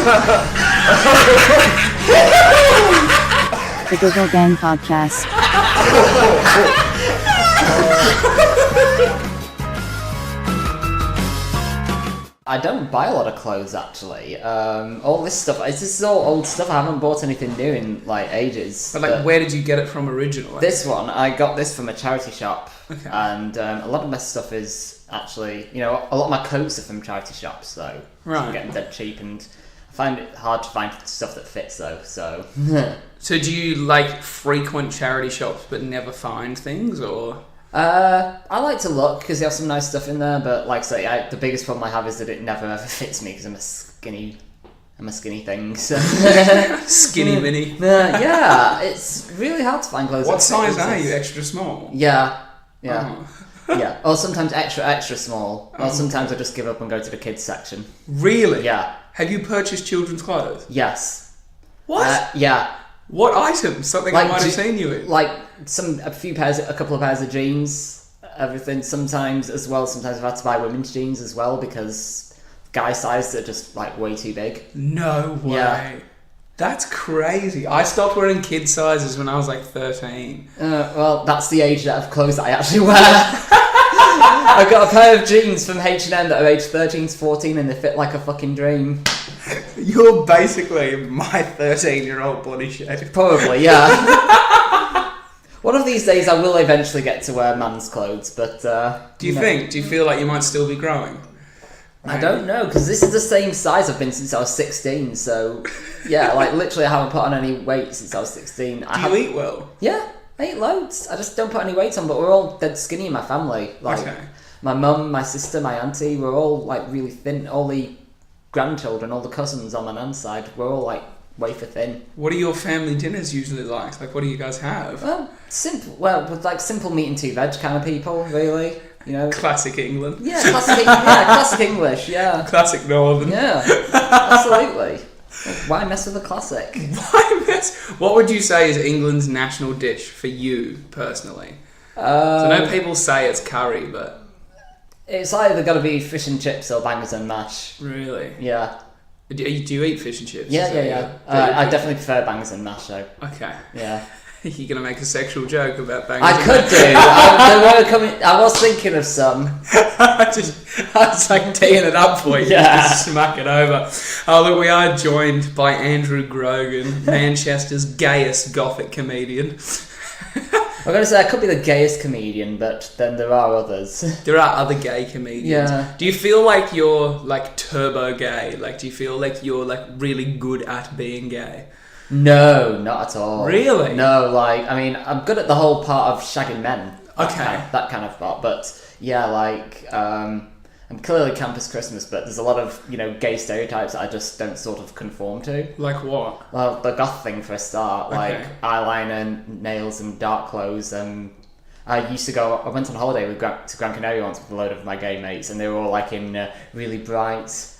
The Gogan Podcast. I don't buy a lot of clothes actually. All this stuff, this is all old stuff. I haven't bought anything new in like ages. But where did you get it from originally? This one, I got this from a charity shop. Okay. And a lot of my stuff is actually, a lot of my coats are from charity shops though. Right. So I'm getting dead cheap, and I find it hard to find stuff that fits though, so. So do you frequent charity shops but never find things, or? I like to look because they have some nice stuff in there, but like I say, the biggest problem I have is that it never ever fits me because I'm a skinny thing. So. Skinny mini. Yeah, it's really hard to find clothes. What size are you? Extra small? Yeah. Oh. Yeah, or sometimes extra small. Or sometimes I just give up and go to the kids section. Really? Yeah. Have you purchased children's clothes? Yes. What? Yeah. What items? Something I might have seen you in. Like a couple of pairs of jeans, everything. Sometimes as well. Sometimes I've had to buy women's jeans as well because guy size are just way too big. No way. Yeah. That's crazy. I stopped wearing kid sizes when I was 13. Well, that's the age of clothes that I actually wear. I've got a pair of jeans from H&M that are aged 13 to 14 and they fit like a fucking dream. You're basically my 13-year-old body shape. Probably, yeah. One of these days I will eventually get to wear man's clothes, but... Do you feel like you might still be growing? I don't know, because this is the same size I've been since I was 16, so... Yeah, literally I haven't put on any weight since I was 16. Do you eat well? Yeah, I eat loads. I just don't put any weight on, but we're all dead skinny in my family. Okay. My mum, my sister, my auntie, we're all, really thin. All the grandchildren, all the cousins on my nan's side, we're all, wafer thin. What are your family dinners usually like? What do you guys have? Simple. Well, with simple meat and 2 veg kind of people, really. Classic England. Yeah, classic English, yeah. Classic Northern. Yeah, absolutely. Why mess with the classic? Why mess? What would you say is England's national dish for you, personally? So I know people say it's curry, but... It's either got to be fish and chips or bangers and mash. Really? Yeah. Do you eat fish and chips? Yeah. I definitely prefer bangers and mash, though. Okay. Yeah. You're going to make a sexual joke about bangers I could do. I was thinking of some. I was teeing it up for you. Yeah. Just smack it over. Oh, look, we are joined by Andrew Grogan, Manchester's gayest gothic comedian. I'm going to say I could be the gayest comedian, but then there are others. There are other gay comedians. Yeah. Do you feel like you're turbo gay? Do you feel like you're really good at being gay? No, not at all. Really? No, I'm good at the whole part of shagging men. Okay. That kind of part. But, yeah, I'm clearly campus Christmas, but there's a lot of, gay stereotypes that I just don't sort of conform to. Like what? Well, the goth thing for a start. Okay. Eyeliner, nails and dark clothes. I went on holiday to Gran Canaria once with a load of my gay mates, and they were all in really bright...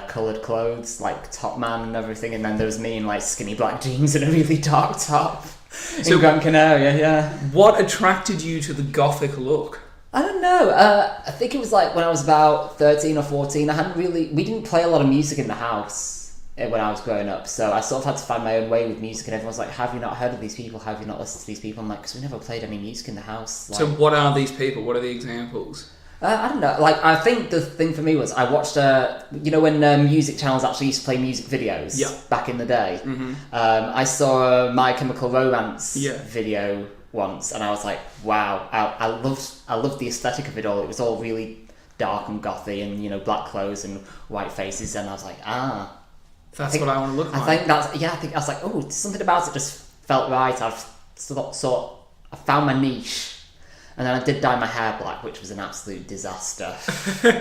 coloured clothes, Top Man and everything, and then there was me in skinny black jeans and a really dark top in Gran Canaria, yeah. What attracted you to the gothic look? I don't know, I think it was when I was about 13 or 14, we didn't play a lot of music in the house when I was growing up, so I sort of had to find my own way with music, and everyone's like, have you not heard of these people, have you not listened to these people? I'm like, because we never played any music in the house. So what are these people? What are the examples? I don't know. I think the thing for me was I watched, when music channels actually used to play music videos back in the day. Mm-hmm. I saw a My Chemical Romance video once, and I was like, wow, I loved the aesthetic of it all. It was all really dark and gothy, and black clothes and white faces, and I was like, that's what I want to look like. I think I was like, oh, something about it just felt right. I found my niche. And then I did dye my hair black, which was an absolute disaster.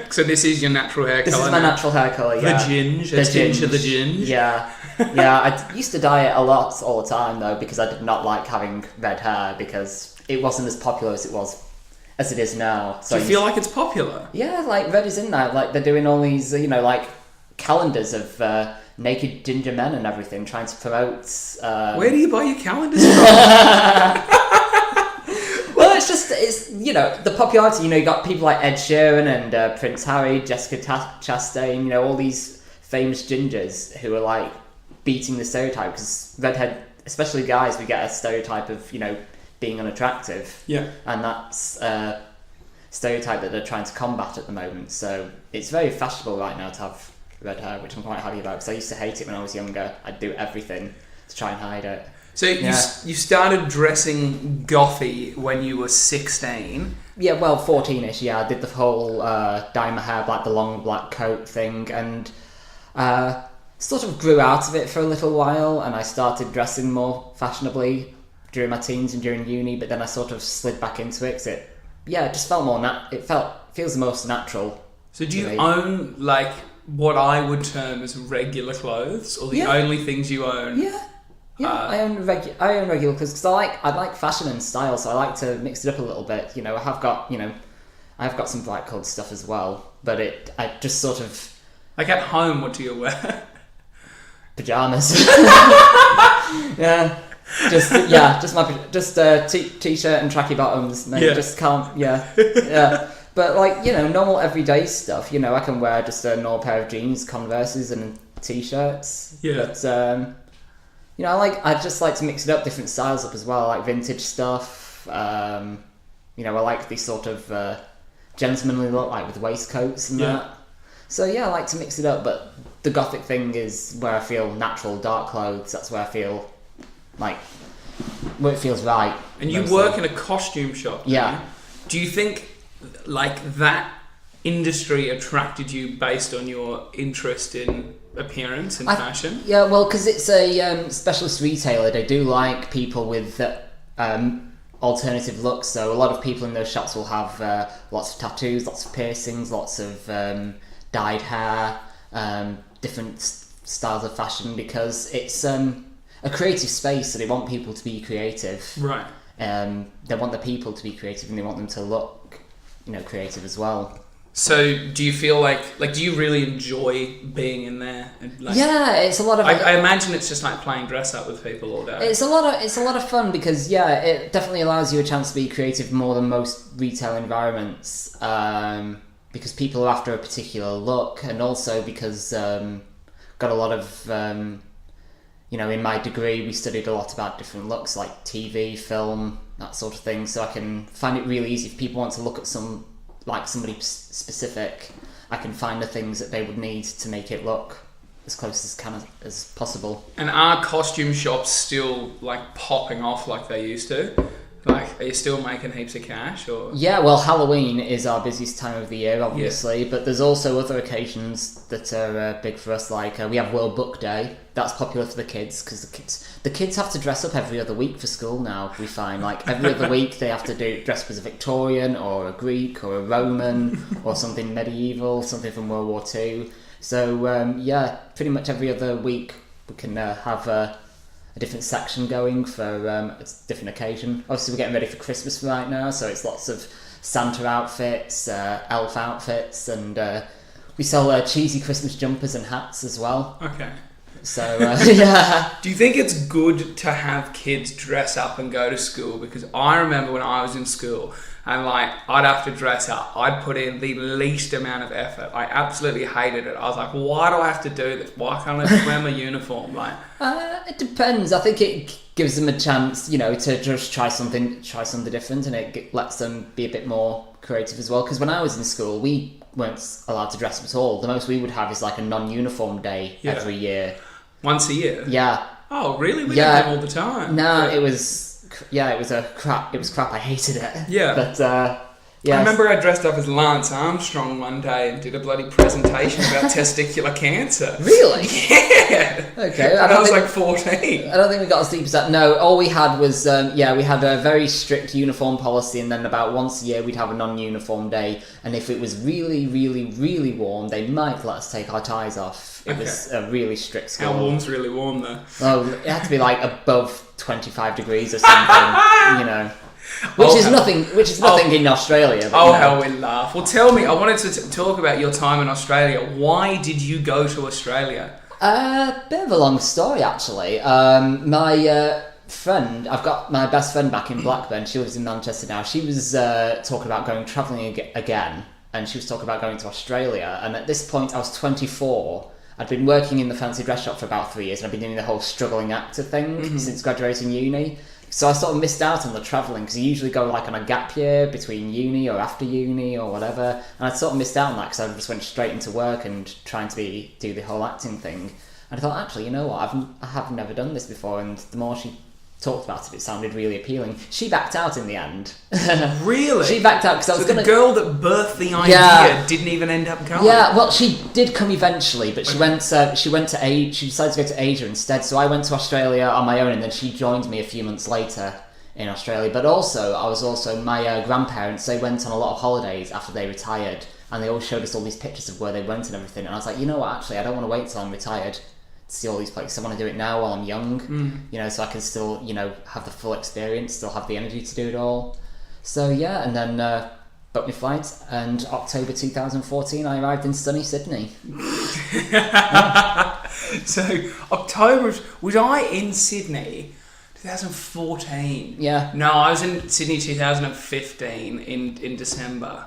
So this is your natural hair colour? This is my natural hair colour, yeah. The ginge? A tinge of the ginge? Yeah. I used to dye it a lot all the time, though, because I did not like having red hair, because it wasn't as popular as it is now. So do you feel like it's popular? Yeah, red is in now. They're doing all these, calendars of naked ginger men and everything, trying to promote... Where do you buy your calendars from? Well, it's the popularity. You got people like Ed Sheeran and Prince Harry, Jessica Chastain. All these famous gingers who are like beating the stereotype, because redhead, especially guys, we get a stereotype of, you know, being unattractive. Yeah. And that's a stereotype that they're trying to combat at the moment. So it's very fashionable right now to have red hair, which I'm quite happy about, because I used to hate it when I was younger. I'd do everything to try and hide it. So you started dressing gothy when you were 16? Yeah, well, 14ish, yeah. I did the whole dye my hair black, the long black coat thing, and sort of grew out of it for a little while, and I started dressing more fashionably during my teens and during uni, but then I sort of slid back into it, because it just felt more feels the most natural. So do you own, like, what I would term as regular clothes, or the only things you own? Yeah, I own regular clothes, because I like fashion and style, so I like to mix it up a little bit. You know, I've got some bright coloured stuff as well, but I just sort of, like, at home, what do you wear? Pajamas. Just t-shirt and tracky bottoms. Mate. Just can't. Yeah. But like, you know, normal everyday stuff. You know, I can wear just a normal pair of jeans, Converses, and t-shirts. Yeah. But you know, I just like to mix it up, different styles up as well. I like vintage stuff. You know, I like the sort of gentlemanly look, like with waistcoats and that. So yeah, I like to mix it up, but the gothic thing is where I feel natural, dark clothes. That's where I feel like where it feels right. And you work in a costume shop. Yeah. Do you think like that industry attracted you based on your interest in appearance and fashion? Yeah, well, because it's a specialist retailer. They do like people with alternative looks. So a lot of people in those shops will have lots of tattoos, lots of piercings, lots of dyed hair, different styles of fashion, because it's a creative space, so they want people to be creative. Right. They want the people to be creative, and they want them to look, you know, creative as well. So do you feel like do you really enjoy being in there? And like, yeah, it's a lot of. I imagine it's just like playing dress up with people all day. It's a lot of fun, because it definitely allows you a chance to be creative more than most retail environments. Because people are after a particular look, and also because got a lot of you know, in my degree we studied a lot about different looks, like TV, film, that sort of thing. So I can find it really easy if people want to look at somebody specific. I can find the things that they would need to make it look as close as possible. And are costume shops still like popping off like they used to? Like, are you still making heaps of cash? Or yeah, well, Halloween is our busiest time of the year, obviously, but there's also other occasions that are big for us. Like we have World Book Day. That's popular for the kids, because the kids have to dress up every other week for school now. We find, like, every other week they have to dress up as a Victorian or a Greek or a Roman or something medieval, something from World War II. So pretty much every other week we can have a different section going for a different occasion. Obviously, we're getting ready for Christmas right now, so it's lots of Santa outfits, elf outfits, and we sell cheesy Christmas jumpers and hats as well. Okay. So, yeah. Do you think it's good to have kids dress up and go to school? Because I remember when I was in school, and like, I'd have to dress up. I'd put in the least amount of effort. I absolutely hated it. I was like, why do I have to do this? Why can't I just wear my uniform? Like, it depends. I think it gives them a chance, you know, to just try something different, and it lets them be a bit more creative as well. Because when I was in school, we weren't allowed to dress up at all. The most we would have is like a non-uniform day every year. Once a year? Yeah. Oh, really? We didn't have all the time. No, it was crap. It was crap. I hated it. Yeah. But, I remember I dressed up as Lance Armstrong one day and did a bloody presentation about testicular cancer. Really? Yeah. Okay. And I was like 14. I don't think we got as deep as that. No, all we had was, we had a very strict uniform policy, and then about once a year we'd have a non-uniform day, and if it was really, really, really warm, they might let us take our ties off. It was a really strict school. How warm's really warm, though? Oh, it had to be like above 25 degrees or something, you know. Which is nothing in Australia. But, how we laugh. Well, tell me, I wanted to talk about your time in Australia. Why did you go to Australia? Bit of a long story, actually. My friend, I've got my best friend back in Blackburn. She lives in Manchester now. She was talking about travelling again, and she was talking about going to Australia. And at this point, I was 24. I'd been working in the fancy dress shop for about 3 years, and I've been doing the whole struggling actor thing since graduating uni. So I sort of missed out on the travelling, because you usually go like on a gap year between uni or after uni or whatever, and I sort of missed out on that because I just went straight into work and trying to do the whole acting thing. And I thought, actually, you know what, I have never done this before, and the more she talked about it sounded really appealing. She backed out in the end. Really? She backed out because I was the girl that birthed the idea didn't even end up going. Yeah, well, she did come eventually, but she went to She decided to go to Asia instead. So I went to Australia on my own, and then she joined me a few months later in Australia. But also, my grandparents. They went on a lot of holidays after they retired, and they always showed us all these pictures of where they went and everything. And I was like, you know what? Actually, I don't want to wait till I'm retired to see all these places. I want to do it now while I'm young, you know, so I can still, you know, have the full experience, still have the energy to do it all. So yeah, and then booked my flight, and October 2014 I arrived in sunny Sydney. So October, was I in Sydney 2014? Yeah. No, I was in Sydney 2015 in December.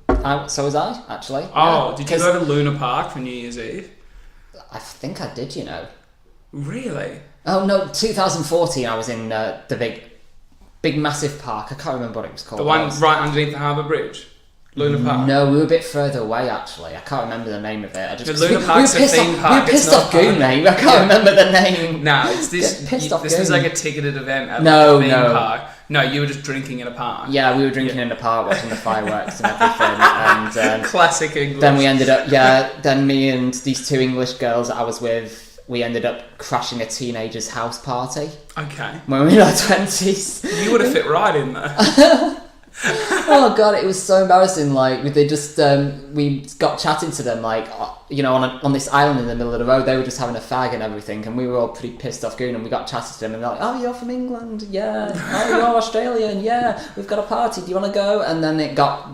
So was I, actually. Oh, yeah, did you go to Luna Park for New Year's Eve? I think I did, you know. Really? Oh no, 2014 I was in the big massive park. I can't remember what it was called. The one right underneath the Harbour Bridge? Luna Park? No, we were a bit further away actually. I can't remember the name of it. Luna Park's a theme park. We were pissed off Goon, mate. I can't remember the name. No, it's this. This was like a ticketed event at the theme park. No, you were just drinking in a park. Yeah, we were drinking in the park, watching the fireworks and everything. And classic English. Then we ended up, then me and these two English girls that I was with, we ended up crashing a teenager's house party. Okay. When we were in our 20s. You would have fit right in there. Oh god, it was so embarrassing. Like they just, we got chatting to them, like, you know, on this island in the middle of the road. They were just having a fag and everything, and we were all pretty pissed off Goon, and we got chatting to them, and they're like, "Oh, you're from England, yeah. Oh, you're Australian, yeah. We've got a party. Do you want to go?" And then it got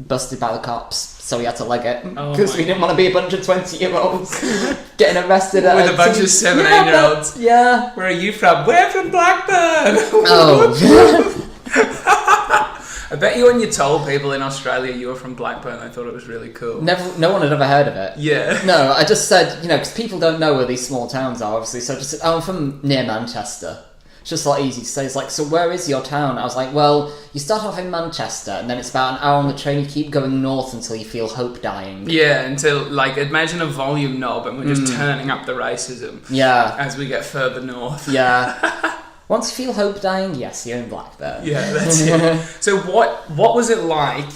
busted by the cops, so we had to leg it because we didn't want to be a bunch of 20-year-olds getting arrested with a bunch of 17-year-olds. Yeah. Where are you from? We're from Blackburn. Oh. I bet you when you told people in Australia you were from Blackburn, they thought it was really cool. No one had ever heard of it. Yeah. No, I just said, you know, because people don't know where these small towns are, obviously, so I just said, I'm from near Manchester. It's just like easy to say. It's like, so where is your town? I was like, well, you start off in Manchester, and then it's about an hour on the train, you keep going north until you feel hope dying. Yeah, until, like, imagine a volume knob, and we're just turning up the racism. Yeah. As we get further north. Yeah. Once you feel hope dying, yes, you're in Blackburn. Yeah, that's it. So what was it like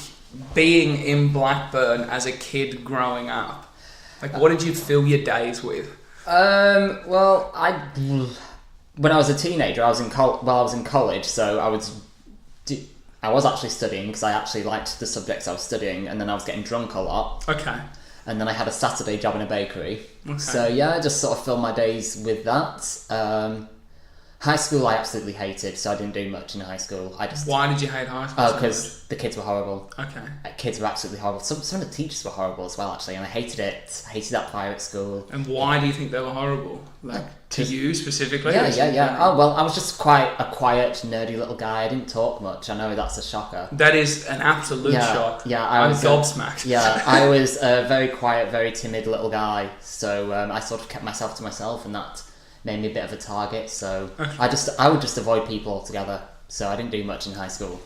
being in Blackburn as a kid growing up? Like, what did you fill your days with? Well, when I was a teenager, I was in college, so I was actually studying because I actually liked the subjects I was studying, and then I was getting drunk a lot. Okay. And then I had a Saturday job in a bakery. Okay. So yeah, I just sort of filled my days with that. High school I absolutely hated, so I didn't do much in high school. Why did you hate high school? Oh, because the kids were horrible. Okay. Kids were absolutely horrible. Some of the teachers were horrible as well, actually, and I hated it. I hated that pirate school. And why do you think they were horrible? Like, to you specifically? Yeah. Oh, well, I was just quite a quiet, nerdy little guy. I didn't talk much. I know that's a shocker. That is an absolute shock. Yeah, I'm gobsmacked. I was a very quiet, very timid little guy, so I sort of kept myself to myself, and that made me a bit of a target, so I would just avoid people altogether, so I didn't do much in high school.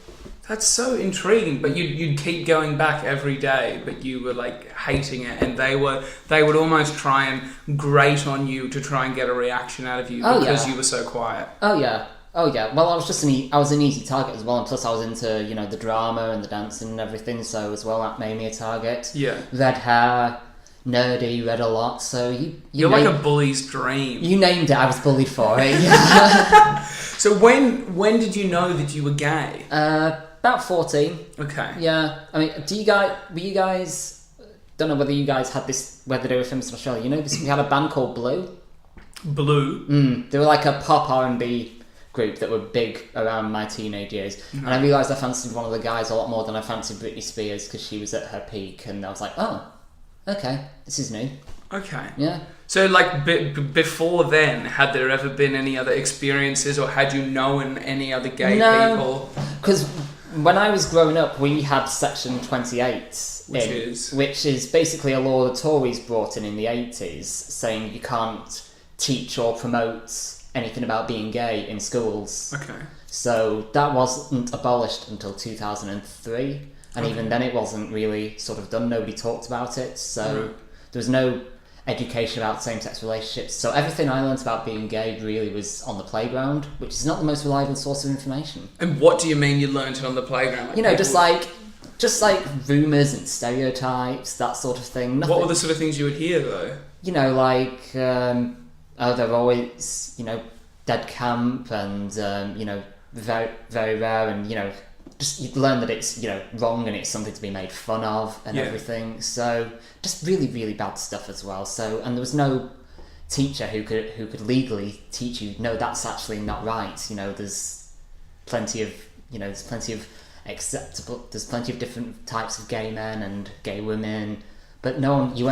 That's so intriguing, but you'd keep going back every day, but you were like hating it, and they would almost try and grate on you to try and get a reaction out of you because you were so quiet. Oh yeah. Well, I was an easy target as well, and plus I was into, you know, the drama and the dancing and everything, so as well that made me a target. Yeah. Red hair, nerdy, read a lot, so you're like a bully's dream. You named it, I was bullied for it. Yeah. So when did you know that you were gay? About 14. Okay. Yeah. I mean, were you guys, don't know whether you guys had this, whether they were famous in Australia, you know, we had a band called Blue? Blue? They were like a pop R&B group that were big around my teenage years, and I realised I fancied one of the guys a lot more than I fancied Britney Spears because she was at her peak, and I was like, oh, okay, this is new. Okay. Yeah. So, like, before then, had there ever been any other experiences, or had you known any other gay people? Because when I was growing up, we had Section 28, which is basically a law the Tories brought in the 80s, saying you can't teach or promote anything about being gay in schools. Okay. So that wasn't abolished until 2003, and even then it wasn't really sort of done. Nobody talked about it, so there was no education about same-sex relationships. So everything I learnt about being gay really was on the playground, which is not the most reliable source of information. And what do you mean you learnt it on the playground? Like, you know, just like rumours and stereotypes, that sort of thing. Nothing, what were the sort of things you would hear, though? You know, like, they're always, you know, dead camp and, you know, very, very rare, and, you know, just you learn that it's, you know, wrong and it's something to be made fun of and everything. So just really, really bad stuff as well. So, and there was no teacher who could legally teach you, no, that's actually not right. You know, there's plenty of different types of gay men and gay women, but teachers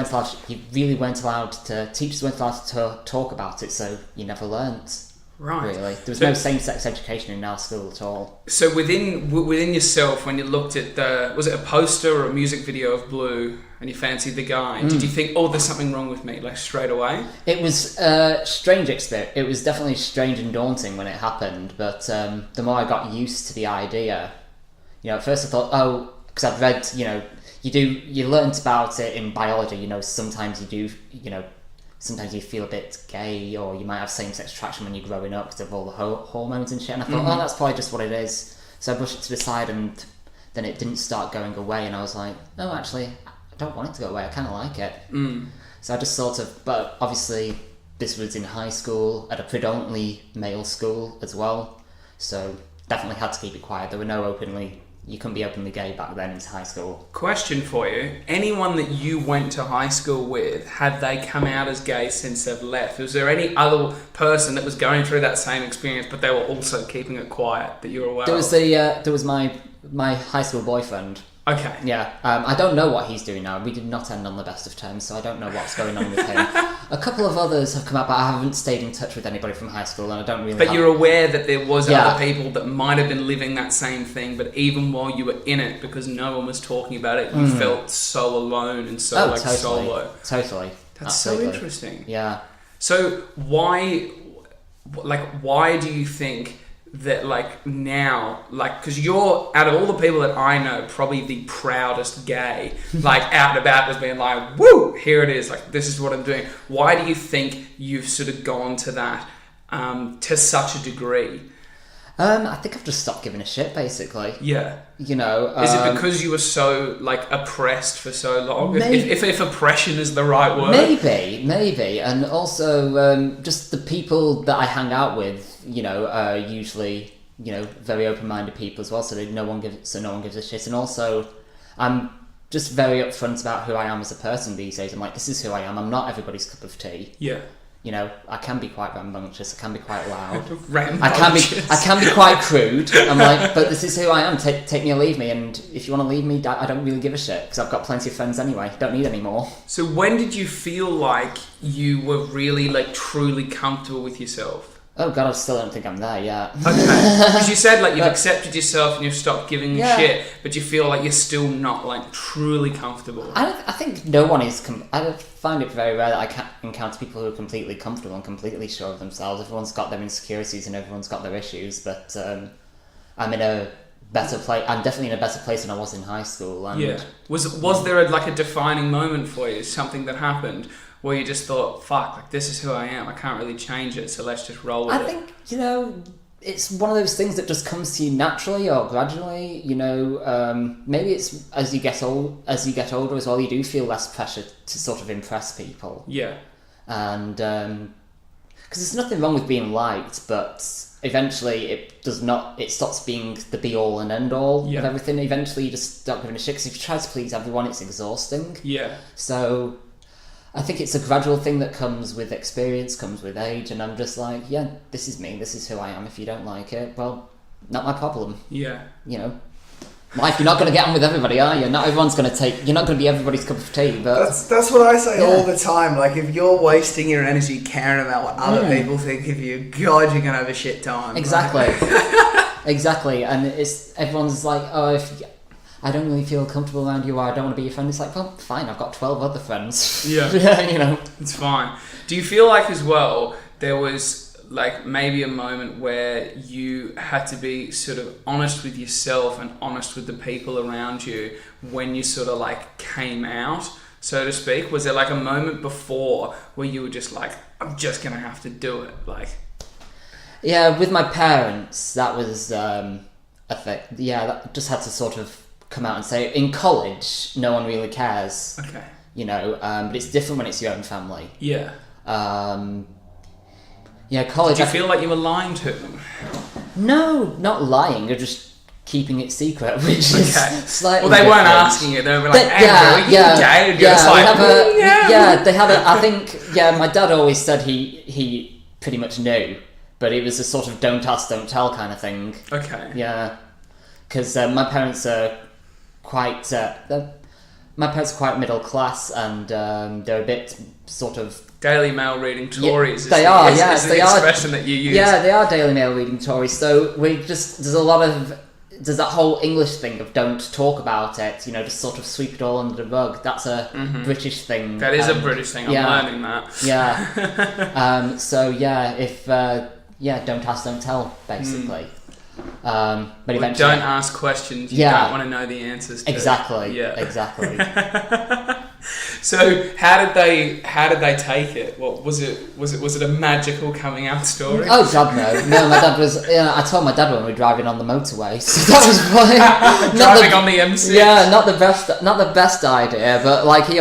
weren't allowed to talk about it, so you never learnt. Right. Really, there was no same-sex education in our school at all. So within yourself, when you looked at was it a poster or a music video of Blue, and you fancied the guy, did you think, oh, there's something wrong with me, like straight away? It was a strange experience. It was definitely strange and daunting when it happened, but the more I got used to the idea, you know, at first I thought, because I'd read, you know, you learnt about it in biology, you know, sometimes you feel a bit gay, or you might have same-sex attraction when you're growing up because of all the hormones and shit. And I thought, that's probably just what it is. So I brushed it to the side, and then it didn't start going away. And I was like, no, actually, I don't want it to go away. I kind of like it. So I just but obviously this was in high school at a predominantly male school as well. So definitely had to keep it quiet. There were you couldn't be openly gay back then in high school. Question for you. Anyone that you went to high school with, had they come out as gay since they've left? Was there any other person that was going through that same experience, but they were also keeping it quiet, that you were aware of? There was my high school boyfriend. Okay. Yeah. I don't know what he's doing now. We did not end on the best of terms, so I don't know what's going on with him. A couple of others have come out, but I haven't stayed in touch with anybody from high school, and I don't really... But you're aware that there was other people that might have been living that same thing, but even while you were in it, because no one was talking about it, you felt so alone and so solo. Totally. That's so interesting. Yeah. So why do you think that, like, now, like, because you're, out of all the people that I know, probably the proudest gay, like, out and about, as being like, woo, here it is, like, this is what I'm doing. Why do you think you've sort of gone to that to such a degree? I think I've just stopped giving a shit, basically. Yeah. You know... is it because you were so, like, oppressed for so long? Maybe, if oppression is the right word? Maybe. And also, just the people that I hang out with, you know, are usually, you know, very open-minded people as well, so no one gives a shit. And also, I'm just very upfront about who I am as a person these days. I'm like, this is who I am. I'm not everybody's cup of tea. Yeah. You know, I can be quite rambunctious. I can be quite loud. Rambunctious. I can be quite crude. I'm like, but this is who I am. Take me or leave me. And if you want to leave me, I don't really give a shit, because I've got plenty of friends anyway. Don't need any more. So when did you feel like you were really, like, truly comfortable with yourself? Oh God, I still don't think I'm there yet. Okay, because you said, like, you've accepted yourself and you've stopped giving a shit, but you feel like you're still not, like, truly comfortable. I think no one is... I find it very rare that I can encounter people who are completely comfortable and completely sure of themselves. Everyone's got their insecurities and everyone's got their issues, but I'm in a better place. I'm definitely in a better place than I was in high school. And, Was there a defining moment for you, something that happened where you just thought, fuck, like, this is who I am, I can't really change it, so let's just roll with it? I think, you know, it's one of those things that just comes to you naturally or gradually, you know. Maybe it's as you get older as well, you do feel less pressure to sort of impress people. Yeah. And because there's nothing wrong with being liked, but eventually it stops being the be all and end all of everything. Eventually you just stop giving a shit, because if you try to please everyone, it's exhausting. Yeah. So I think it's a gradual thing that comes with experience, comes with age, and I'm just like, yeah, this is me, this is who I am. If you don't like it, well, not my problem. Yeah. You know, life, you're not going to get on with everybody, are you? Not everyone's going to you're not going to be everybody's cup of tea, but... That's what I say all the time. Like, if you're wasting your energy caring about what other people think of you, God, you're going to have a shit time. Exactly. Exactly, and everyone's like, oh, if I don't really feel comfortable around you, or I don't want to be your friend. It's like, well, fine, I've got 12 other friends. Yeah. You know. It's fine. Do you feel like as well there was like maybe a moment where you had to be sort of honest with yourself and honest with the people around you when you sort of like came out, so to speak? Was there like a moment before where you were just like, I'm just gonna have to do it? Like, yeah, with my parents, that was a thing. Yeah, that just had to sort of come out and say. In college, no one really cares. okay. You know, but it's different when it's your own family. Yeah. Yeah, college. Did you feel like you were lying to them? No, not lying. You're just keeping it secret, which is slightly. Well, they weren't different. asking you. They were like, Andrew, are you gay? And you're just like, they have a. I think, my dad always said he pretty much knew, but it was a sort of don't ask, don't tell kind of thing. Okay. Yeah, because my parents are quite. My parents are quite middle class, and they're a bit sort of. Daily Mail reading Tories. They are. Is the expression that you use. Yeah, they are Daily Mail reading Tories. So there's that whole English thing of don't talk about it. You know, just sort of sweep it all under the rug. That's a British thing. That is a British thing. I'm learning that. Yeah. So yeah, if don't ask, don't tell, basically. But eventually, don't ask questions you don't want to know the answers to. Exactly. Yeah. Exactly. So how did they take it? What was it a magical coming out story? Oh God, no! My dad was. I told my dad when we were driving on the motorway, so that was fine. Driving on the M6. Yeah, not the best idea, but like he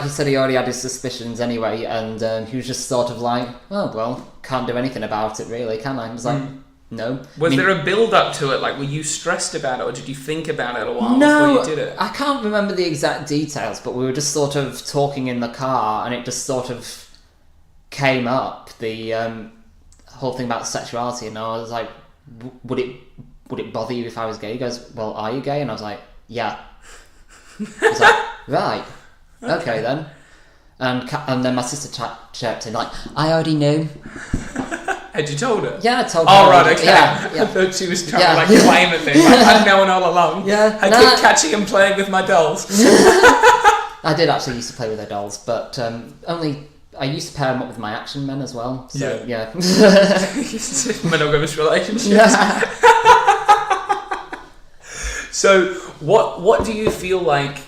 said, he already had his suspicions anyway, and he was just sort of like, oh well, can't do anything about it, really, can I? I was like. No. Was there a build up to it? Like, were you stressed about it, or did you think about it a while before you did it? I can't remember the exact details, but we were just sort of talking in the car, and it just sort of came up, the whole thing about sexuality, and I was like, would it bother you if I was gay? He goes, well, are you gay? And I was like, yeah. I was like, right, okay then. And then my sister chirped in, like, I already knew. Had you told her? Yeah, I told her. Oh, right, okay. Yeah. I thought she was trying to like claim it then. Like, I'd known all along. Yeah. I kept catching and playing with my dolls. I did actually used to play with her dolls, but I used to pair them up with my action men as well. So, yeah. Monogamous relationships. Yeah. So, what do you feel like...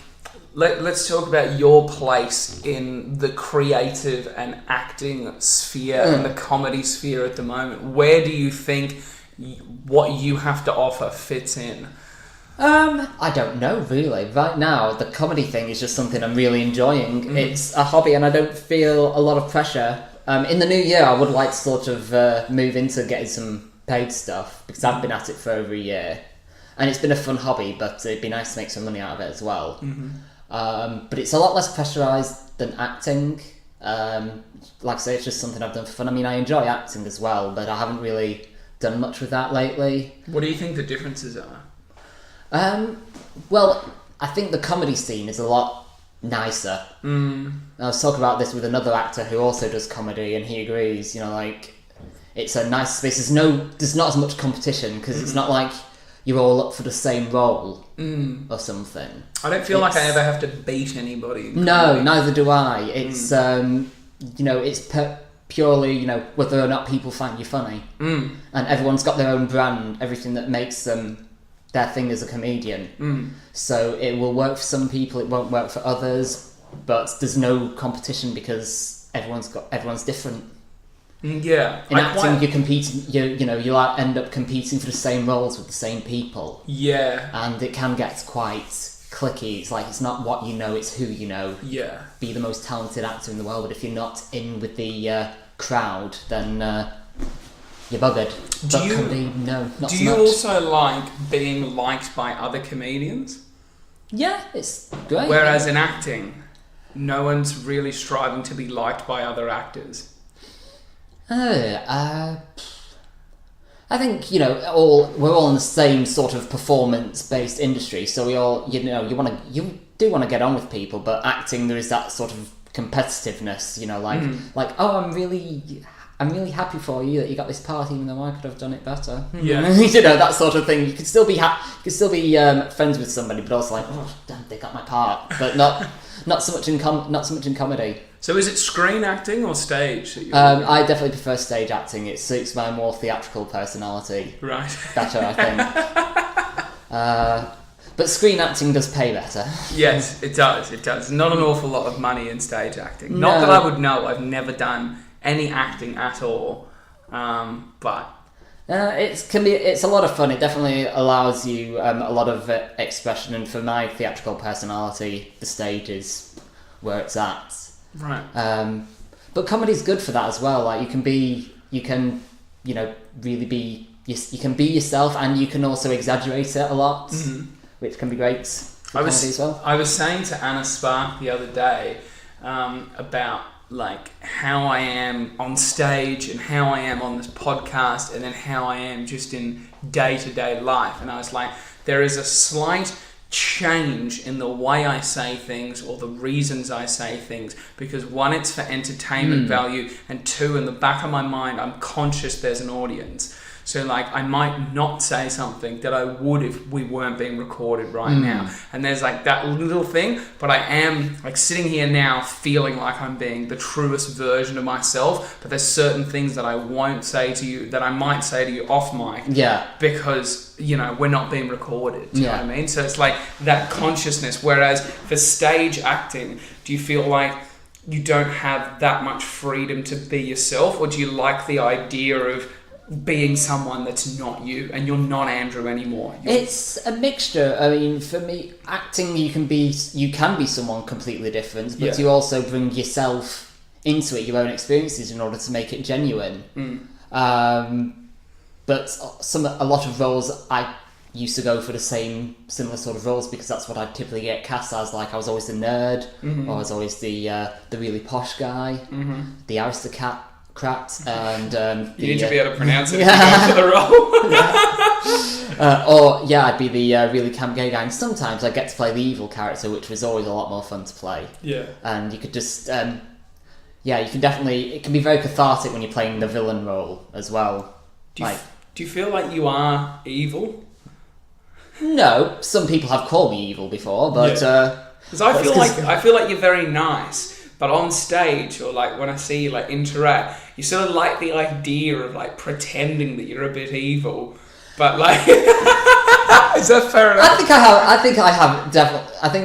Let's talk about your place in the creative and acting sphere and the comedy sphere at the moment. Where do you think what you have to offer fits in? I don't know, really. Right now, the comedy thing is just something I'm really enjoying. It's a hobby, and I don't feel a lot of pressure. In the new year, I would like to sort of move into getting some paid stuff, because I've been at it for over a year. And it's been a fun hobby, but it'd be nice to make some money out of it as well. But it's a lot less pressurised than acting. Like I say, it's just something I've done for fun. I mean, I enjoy acting as well, but I haven't really done much with that lately. What do you think the differences are? Well, I think the comedy scene is a lot nicer. I was talking about this with another actor who also does comedy, and he agrees. You know, like, it's a nice space. There's not as much competition, because it's not like you're all up for the same role or something. I don't feel like I ever have to beat anybody. No, neither do I. It's it's purely whether or not people find you funny, and everyone's got their own brand, everything that makes them their thing as a comedian. So it will work for some people, it won't work for others, but there's no competition because everyone's different. Yeah. In acting, you're competing. You end up competing for the same roles with the same people. Yeah. And it can get quite cliquey. It's like, it's not what you know, it's who you know. Yeah. Be the most talented actor in the world, but if you're not in with the crowd, then you're buggered. Do you also like being liked by other comedians? Yeah, it's great. Whereas in acting, no one's really striving to be liked by other actors. I think we're all in the same sort of performance-based industry, so we all you do want to get on with people, but acting, there is that sort of competitiveness, like oh, I'm really happy for you that you got this part, even though I could have done it better. Yeah. You know, that sort of thing. You could still be friends with somebody, but also like, oh damn, they got my part, but not so much in comedy. So is it screen acting or stage that you I definitely prefer stage acting. It suits my more theatrical personality right better, I think. But screen acting does pay better. Yes, it does. Not an awful lot of money in stage acting. No. Not that I would know. I've never done any acting at all. But it's a lot of fun. It definitely allows you a lot of expression, and for my theatrical personality, the stage is where it's at. right. But comedy's good for that as well. Like you can really be yourself, and you can also exaggerate it a lot, which can be great for comedy as well. I was saying to Anna Spark the other day about like how I am on stage and how I am on this podcast, and then how I am just in day-to-day life. And I was like, there is a slight change in the way I say things or the reasons I say things, because one, it's for entertainment value, and two, in the back of my mind, I'm conscious there's an audience. So like I might not say something that I would if we weren't being recorded right now. And there's like that little thing, but I am like sitting here now feeling like I'm being the truest version of myself, but there's certain things that I won't say to you that I might say to you off mic. Yeah. Because, you know, we're not being recorded. Do you know what I mean? So it's like that consciousness. Whereas for stage acting, do you feel like you don't have that much freedom to be yourself, or do you like the idea of being someone that's not you, and you're not Andrew anymore? It's a mixture. I mean, for me, acting, you can be someone completely different, but you also bring yourself into it, your own experiences, in order to make it genuine. But a lot of roles, I used to go for the similar sort of roles, because that's what I'd typically get cast as. Like I was always the nerd, or I was always the really posh guy, the aristocrat. And you need to be able to pronounce it to go for the role. I'd be the really camp gay guy, and sometimes I get to play the evil character, which was always a lot more fun to play. Yeah. And you could just you can definitely, it can be very cathartic when you're playing the villain role as well. Do you feel like you are evil? No, some people have called me evil before, but because I feel like you're very nice. But on stage, or like when I see you like interact, you sort of like the idea of like pretending that you're a bit evil. But like, is that fair enough? I think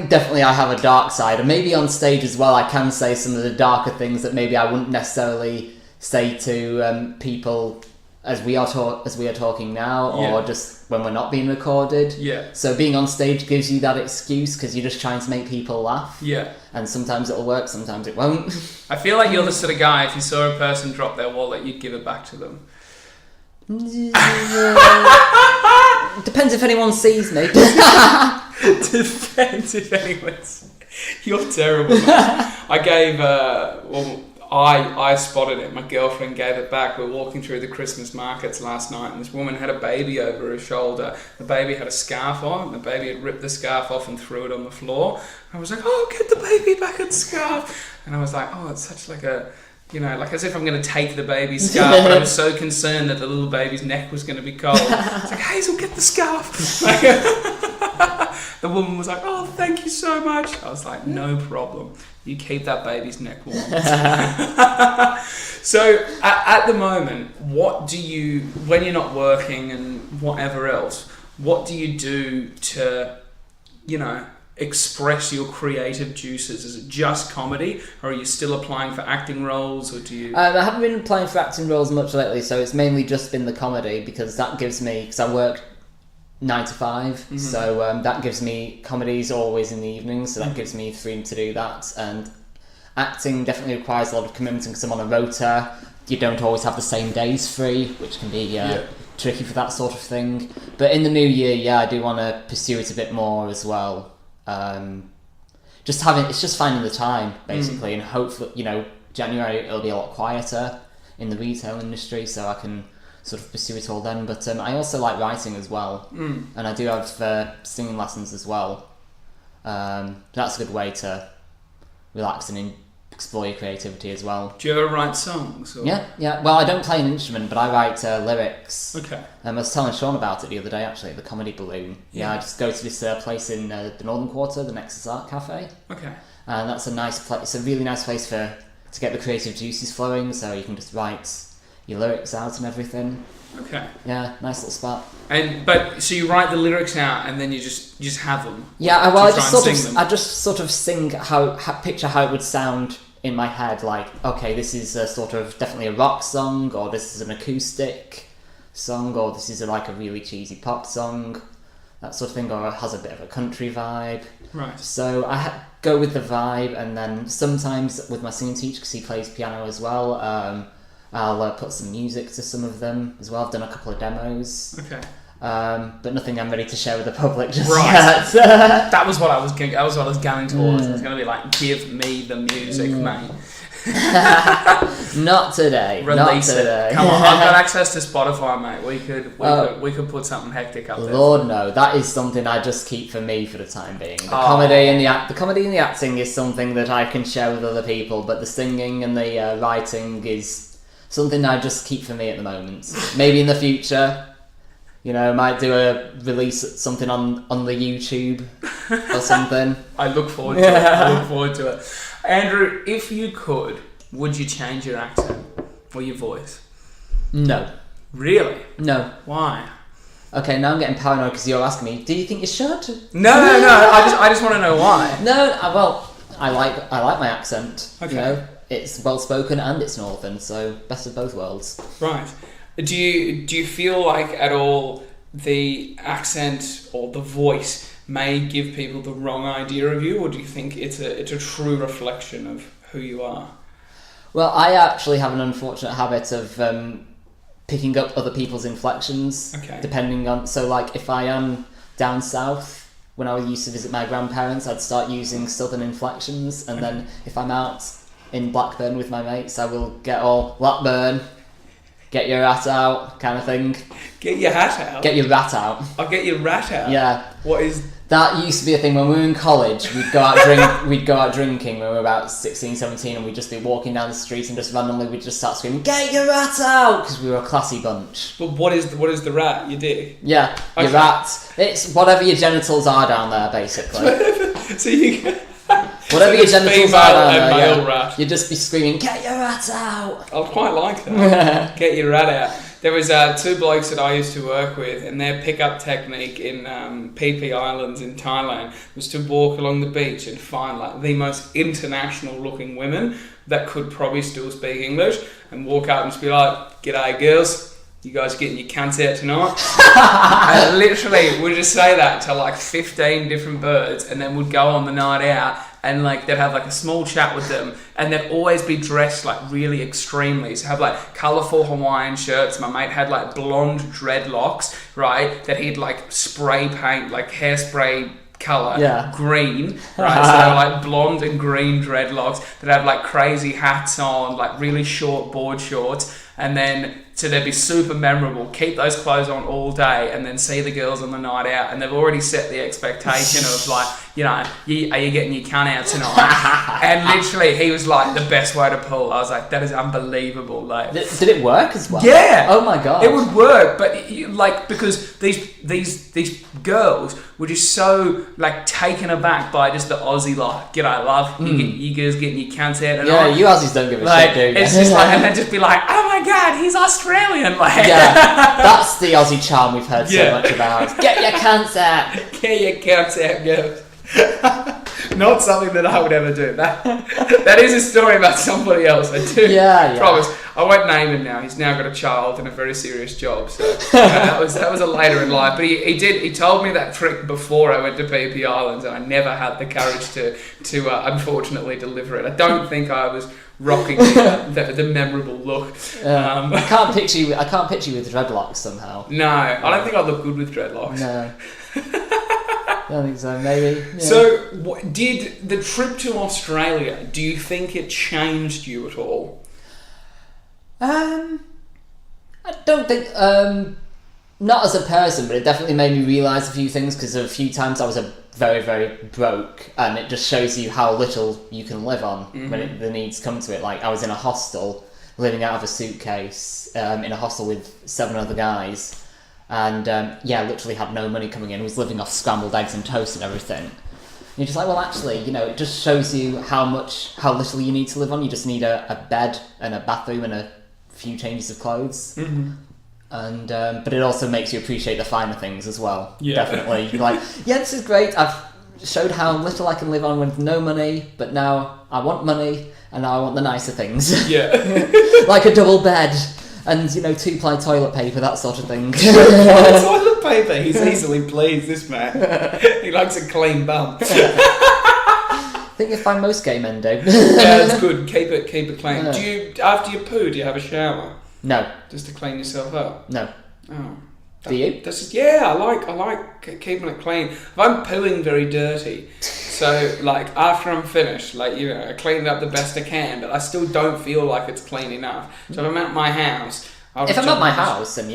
definitely I have a dark side, and maybe on stage as well I can say some of the darker things that maybe I wouldn't necessarily say to people as we are talking now, or just when we're not being recorded. Yeah. So being on stage gives you that excuse, because you're just trying to make people laugh. Yeah. And sometimes it'll work, sometimes it won't. I feel like you're the sort of guy, if you saw a person drop their wallet, you'd give it back to them. Depends if anyone sees me. Depends if anyone sees. You're terrible, man. I gave I spotted it. My girlfriend gave it back. We were walking through the Christmas markets last night, and this woman had a baby over her shoulder. The baby had a scarf on, and the baby had ripped the scarf off and threw it on the floor. I was like, oh, get the baby back and scarf. And I was like, oh, it's such like a, you know, like as if I'm going to take the baby's scarf, but I was so concerned that the little baby's neck was going to be cold. I was like, Hazel, get the scarf. Like, the woman was like, oh, thank you so much. I was like, no problem. You keep that baby's neck warm. So at the moment, what do you, when you're not working and whatever else, what do you do to, you know, express your creative juices? Is it just comedy, or are you still applying for acting roles, or do you... I haven't been applying for acting roles much lately, so it's mainly just been the comedy, because that gives me, because I work 9 to 5, so that gives me, comedy's always in the evenings, so that gives me freedom to do that. And acting definitely requires a lot of commitment, because I'm on a rota. You don't always have the same days free, which can be tricky for that sort of thing. But in the new year, I do want to pursue it a bit more as well. It's just finding the time, basically, and hopefully, you know, January it'll be a lot quieter in the retail industry, so I can sort of pursue it all then. But I also like writing as well, and I do have singing lessons as well. That's a good way to relax and explore your creativity as well. Do you ever write songs? Or? Yeah. Well, I don't play an instrument, but I write lyrics. Okay. I was telling Sean about it the other day, actually, at the Comedy Balloon. Yeah, I just go to this place in the Northern Quarter, the Nexus Art Cafe. Okay. And that's a nice place. It's a really nice place to get the creative juices flowing, so you can just write your lyrics out and everything. Okay. Yeah, nice little spot. But so you write the lyrics out and then you just have them. Yeah, I just sort of sing picture how it would sound in my head. Like, okay, this is a sort of definitely a rock song, or this is an acoustic song, or this is like a really cheesy pop song, that sort of thing, or it has a bit of a country vibe. Right. So I go with the vibe, and then sometimes with my singing teacher, because he plays piano as well, I'll put some music to some of them as well. I've done a couple of demos. Okay. But nothing I'm ready to share with the public just right. yet. That was what I was going towards. I was going to be like, give me the music, mate. Not today. Release Not today. it. Come on, I've got access to Spotify, mate. We could put something hectic up there. Lord, no, that is something I just keep for me for the time being. The comedy and the acting is something that I can share with other people, but the singing and the writing is something I just keep for me at the moment. Maybe in the future, might do a release something on the YouTube or something. I look forward to it. Andrew, if you could, would you change your accent or your voice? No. Really? No. Why? Okay, now I'm getting paranoid because you're asking me, do you think you should? No. I just want to know why. No, well, I like my accent. Okay. It's well spoken and it's northern, so best of both worlds. Right. Do you feel like at all the accent or the voice may give people the wrong idea of you, or do you think it's a true reflection of who you are? Well, I actually have an unfortunate habit of picking up other people's inflections. Okay. Depending on, so like if I am down south, when I used to visit my grandparents, I'd start using southern inflections, and then if I'm out in Blackburn with my mates, I will get all Blackburn, get your rat out kind of thing. Get your hat out? Get your rat out. I'll get your rat out? Yeah. What is... That used to be a thing when we were in college. We'd go out drinking when we were about 16, 17, and we'd just be walking down the street and just randomly we'd just start screaming, "Get your rat out!" because we were a classy bunch. But what is the rat? Your dick? Yeah, okay. Your rat. It's whatever your genitals are down there, basically. So you can... Whatever your genitals are down there, male rat. You'd just be screaming, "Get your rat out!" I quite like that. Get your rat out. There was two blokes that I used to work with, and their pickup technique in PP Islands in Thailand was to walk along the beach and find like the most international looking women that could probably still speak English, and walk up and just be like, "G'day girls, you guys getting your cunts out tonight?" And literally would just say that to like 15 different birds, and then would go on the night out. And like they'd have like a small chat with them, and they'd always be dressed like really extremely. So have like colourful Hawaiian shirts. My mate had like blonde dreadlocks, right? That he'd like spray paint, like hairspray colour, green, right? So they were like blonde and green dreadlocks. They'd have like crazy hats on, like really short board shorts, and then. So they'd be super memorable, keep those clothes on all day, and then see the girls on the night out, and they've already set the expectation of like, are you getting your cunt out tonight? And literally, he was like, the best way to pull. I was like, that is unbelievable. Like, did it work as well? Yeah. Oh my god. It would work, but because these girls were just so like taken aback by just the Aussie like, "G'day love, you girls getting your cunts out tonight." Yeah, you Aussies don't give a shit, do you? It's just like, and they'd just be like, "Oh my god, he's Australian!" Like, yeah, that's the Aussie charm we've heard so much about. Get your cunts out. Get your cunts out, girls. Not something that I would ever do. That is a story about somebody else. I do promise. I won't name him now. He's now got a child and a very serious job. So that was a later in life. But he told me that trick before I went to PP Islands, and I never had the courage to unfortunately deliver it. I don't think I was rocking the memorable look. I can't picture you with dreadlocks somehow. No, I don't think I look good with dreadlocks. No. I don't think so, maybe. Yeah. So, did the trip to Australia, do you think it changed you at all? I don't think... not as a person, but it definitely made me realise a few things, because a few times I was very, very broke, and it just shows you how little you can live on when the needs come to it. Like, I was in a hostel, living out of a suitcase, in a hostel with 7 other guys, and literally had no money coming in. I was living off scrambled eggs and toast and everything. And you're just like, well, actually, it just shows you how little you need to live on. You just need a bed and a bathroom and a few changes of clothes. And but it also makes you appreciate the finer things as well. Yeah. Definitely. You're like, yeah, this is great. I've showed how little I can live on with no money, but now I want money, and now I want the nicer things. Yeah. Like a double bed and 2-ply toilet paper, that sort of thing. Toilet paper. He's easily pleased, this man. He likes a clean bum. I think you find most gay men do. Yeah, it's good. Keep it clean. Yeah. Do you, after you poo, do you have a shower? No. Just to clean yourself up? No. Oh. Do you? I like keeping it clean. If I'm pooing very dirty, so like after I'm finished, I cleaned up the best I can, but I still don't feel like it's clean enough. So if I'm at my house, if I'm at my house, then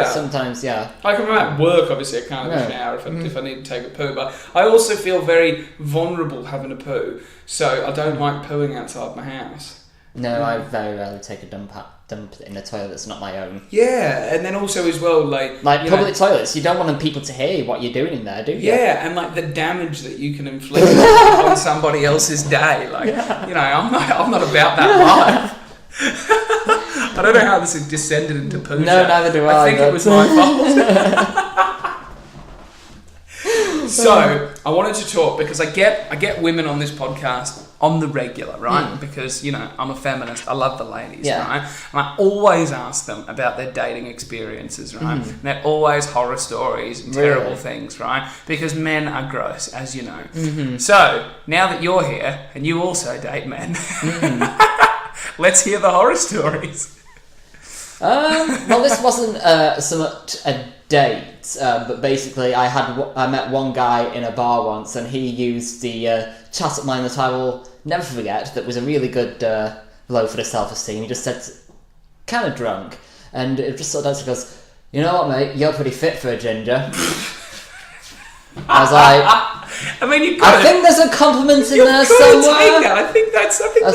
sometimes, yeah. Like if I'm at work, obviously I can't have a shower if I need to take a poo, but I also feel very vulnerable having a poo, so I don't like pooing outside my house. No, I very rarely take a dump in a toilet that's not my own. Yeah, and then also as well, like public toilets, you don't want people to hear what you're doing in there, do you? Yeah, and like the damage that you can inflict on somebody else's day. Like, I'm not about that life. I don't know how this has descended into poo. No, neither do I. I think it was my fault. So I wanted to talk because I get women on this podcast on the regular, right? Because I'm a feminist. I love the ladies, right? And I always ask them about their dating experiences, right? And they're always horror stories and terrible things, right? Because men are gross, as you know. So now that you're here and you also date men, let's hear the horror stories. Well, this wasn't so much a date, but basically I met one guy in a bar once, and he used the chat up line that I will never forget, that was a really good blow for the self-esteem. He just said, kind of drunk, and it just sort of goes, you know what, mate, you're pretty fit for a ginger. I was like, I think there's a compliment in there somewhere. I think that's all right. I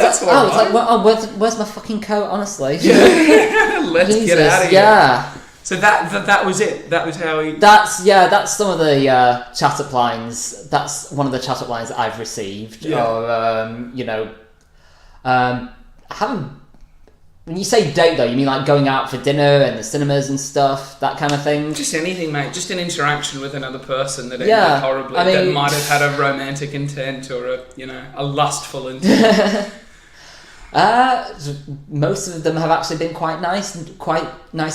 was like, where's my fucking coat, honestly? Let's get out of here. Yeah. So that was it. That was how he. That's some of the chat up lines. That's one of the chat up lines that I've received. Yeah. Or I haven't. When you say date, though, you mean like going out for dinner and the cinemas and stuff, that kind of thing? Just anything, mate. Just an interaction with another person that ended horribly. That might have had a romantic intent or a lustful intent. Most of them have actually been quite nice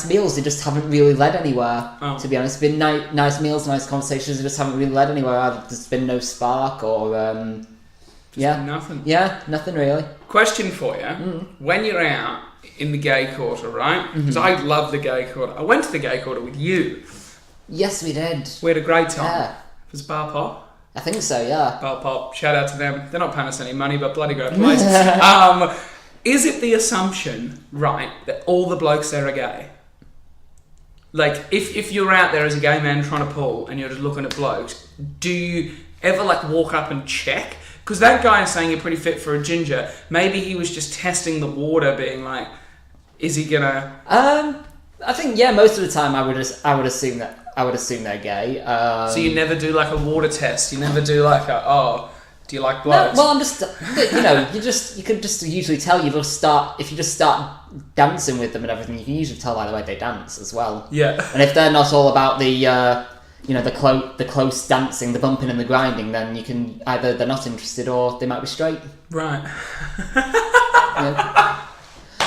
meals. They just haven't really led anywhere. To be honest, it's been nice meals, nice conversations. They just haven't really led anywhere. There's been no spark or nothing. Yeah, nothing really. Question for you: when you're out in the gay quarter, right? Because I love the gay quarter. I went to the gay quarter with you. Yes, we did. We had a great time. Yeah. Was Bar Pop? I think so, yeah. Bar Pop. Shout out to them. They're not paying us any money, but bloody great place. Is it the assumption, right, that all the blokes there are gay? Like, if you're out there as a gay man trying to pull and you're just looking at blokes, do you ever walk up and check? Because that guy is saying you're pretty fit for a ginger. Maybe he was just testing the water, being like, is he gonna? I think most of the time I would assume they're gay. So you never do a water test. You never do do you like blokes? No, well, I'm just you could just usually tell. If you just start dancing with them and everything, you can usually tell by the way they dance as well. Yeah. And if they're not all about the the close dancing, the bumping and the grinding, then you can either they're not interested or they might be straight. Right.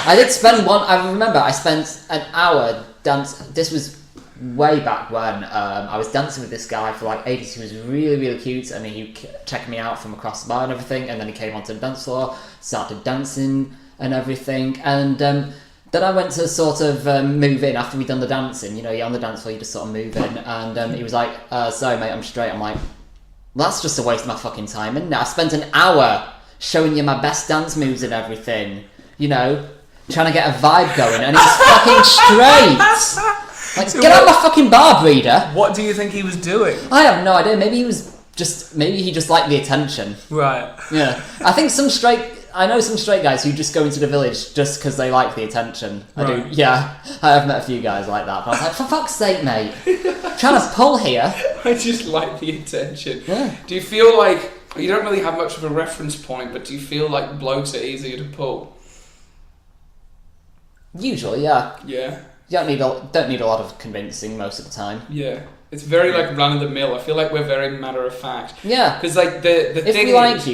I did spend I remember I spent an hour dancing. This was way back when I was dancing with this guy for ages. He was really, really cute, and he checked me out from across the bar and everything, and then he came onto the dance floor, started dancing and everything, and then I went to sort of move in after we'd done the dancing. You're on the dance floor, you just sort of move in, and he was like, sorry mate, I'm straight. I'm like, well, that's just a waste of my fucking time, isn't it? I spent an hour showing you my best dance moves and everything, trying to get a vibe going, and he's fucking straight. Like, get out of my fucking bar, breeder. What do you think he was doing? I have no idea. Maybe he just liked the attention. Right. Yeah. I know some straight guys who just go into the village just because they like the attention. I do. Yeah. I have met a few guys like that. But I was like, for fuck's sake, mate. Trying to pull here. I just like the attention. Yeah. Do you feel like, you don't really have much of a reference point, but do you feel like blokes are easier to pull? Usually, yeah. Yeah. You don't need a lot of convincing most of the time. Yeah. It's very like run of the mill. I feel like we're very matter of fact. Yeah. Because like the If thing we like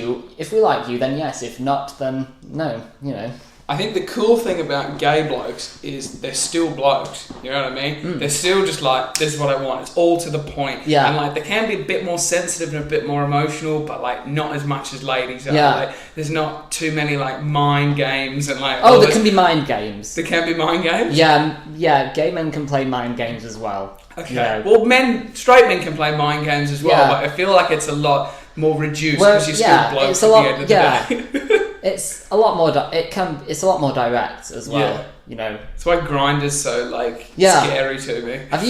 you, then yes. If not, then no. You know. I think the cool thing about gay blokes is they're still blokes. You know what I mean? They're still just like, this is what I want. It's all to the point. Yeah. And like they can be a bit more sensitive and a bit more emotional, but like not as much as ladies are. Yeah. Like there's not too many like mind games and like. Oh, there can be mind games. There can be mind games. Yeah. Gay men can play mind games as well. Okay. You know. Well, straight men can play mind games as well, Yeah. but I feel like it's a lot more reduced because you're still blokes it's at a lot. the end of the day. It's a lot more. It's a lot more direct as well. Yeah. You know. That's why Grindr's so like Yeah. scary to me. Have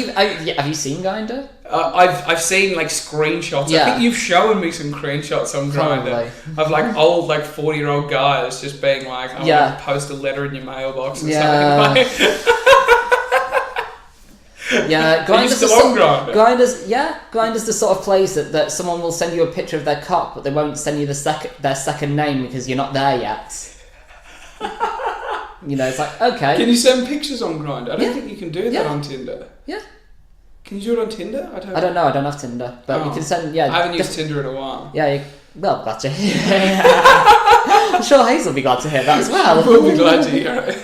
you seen Grindr? I've seen like screenshots. Yeah. I think you've shown me some screenshots on Grindr of like old like 40-year-old guys just being like, I want to post a letter in your mailbox or something. Like. Yeah, Are you still on Grindr? Grindr's the sort of place that someone will send you a picture of their cock, but they won't send you their second name because you're not there yet. You know, it's like, okay. Can you send pictures on Grindr? I don't Yeah. think you can do that Yeah. on Tinder. Yeah. Can you do it on Tinder? I don't know. I don't have Tinder, but you can send. Yeah, I haven't used Tinder in a while. Yeah. Well, glad to hear. I'm sure Hayes will be glad to hear that as well. We'll be glad to hear it.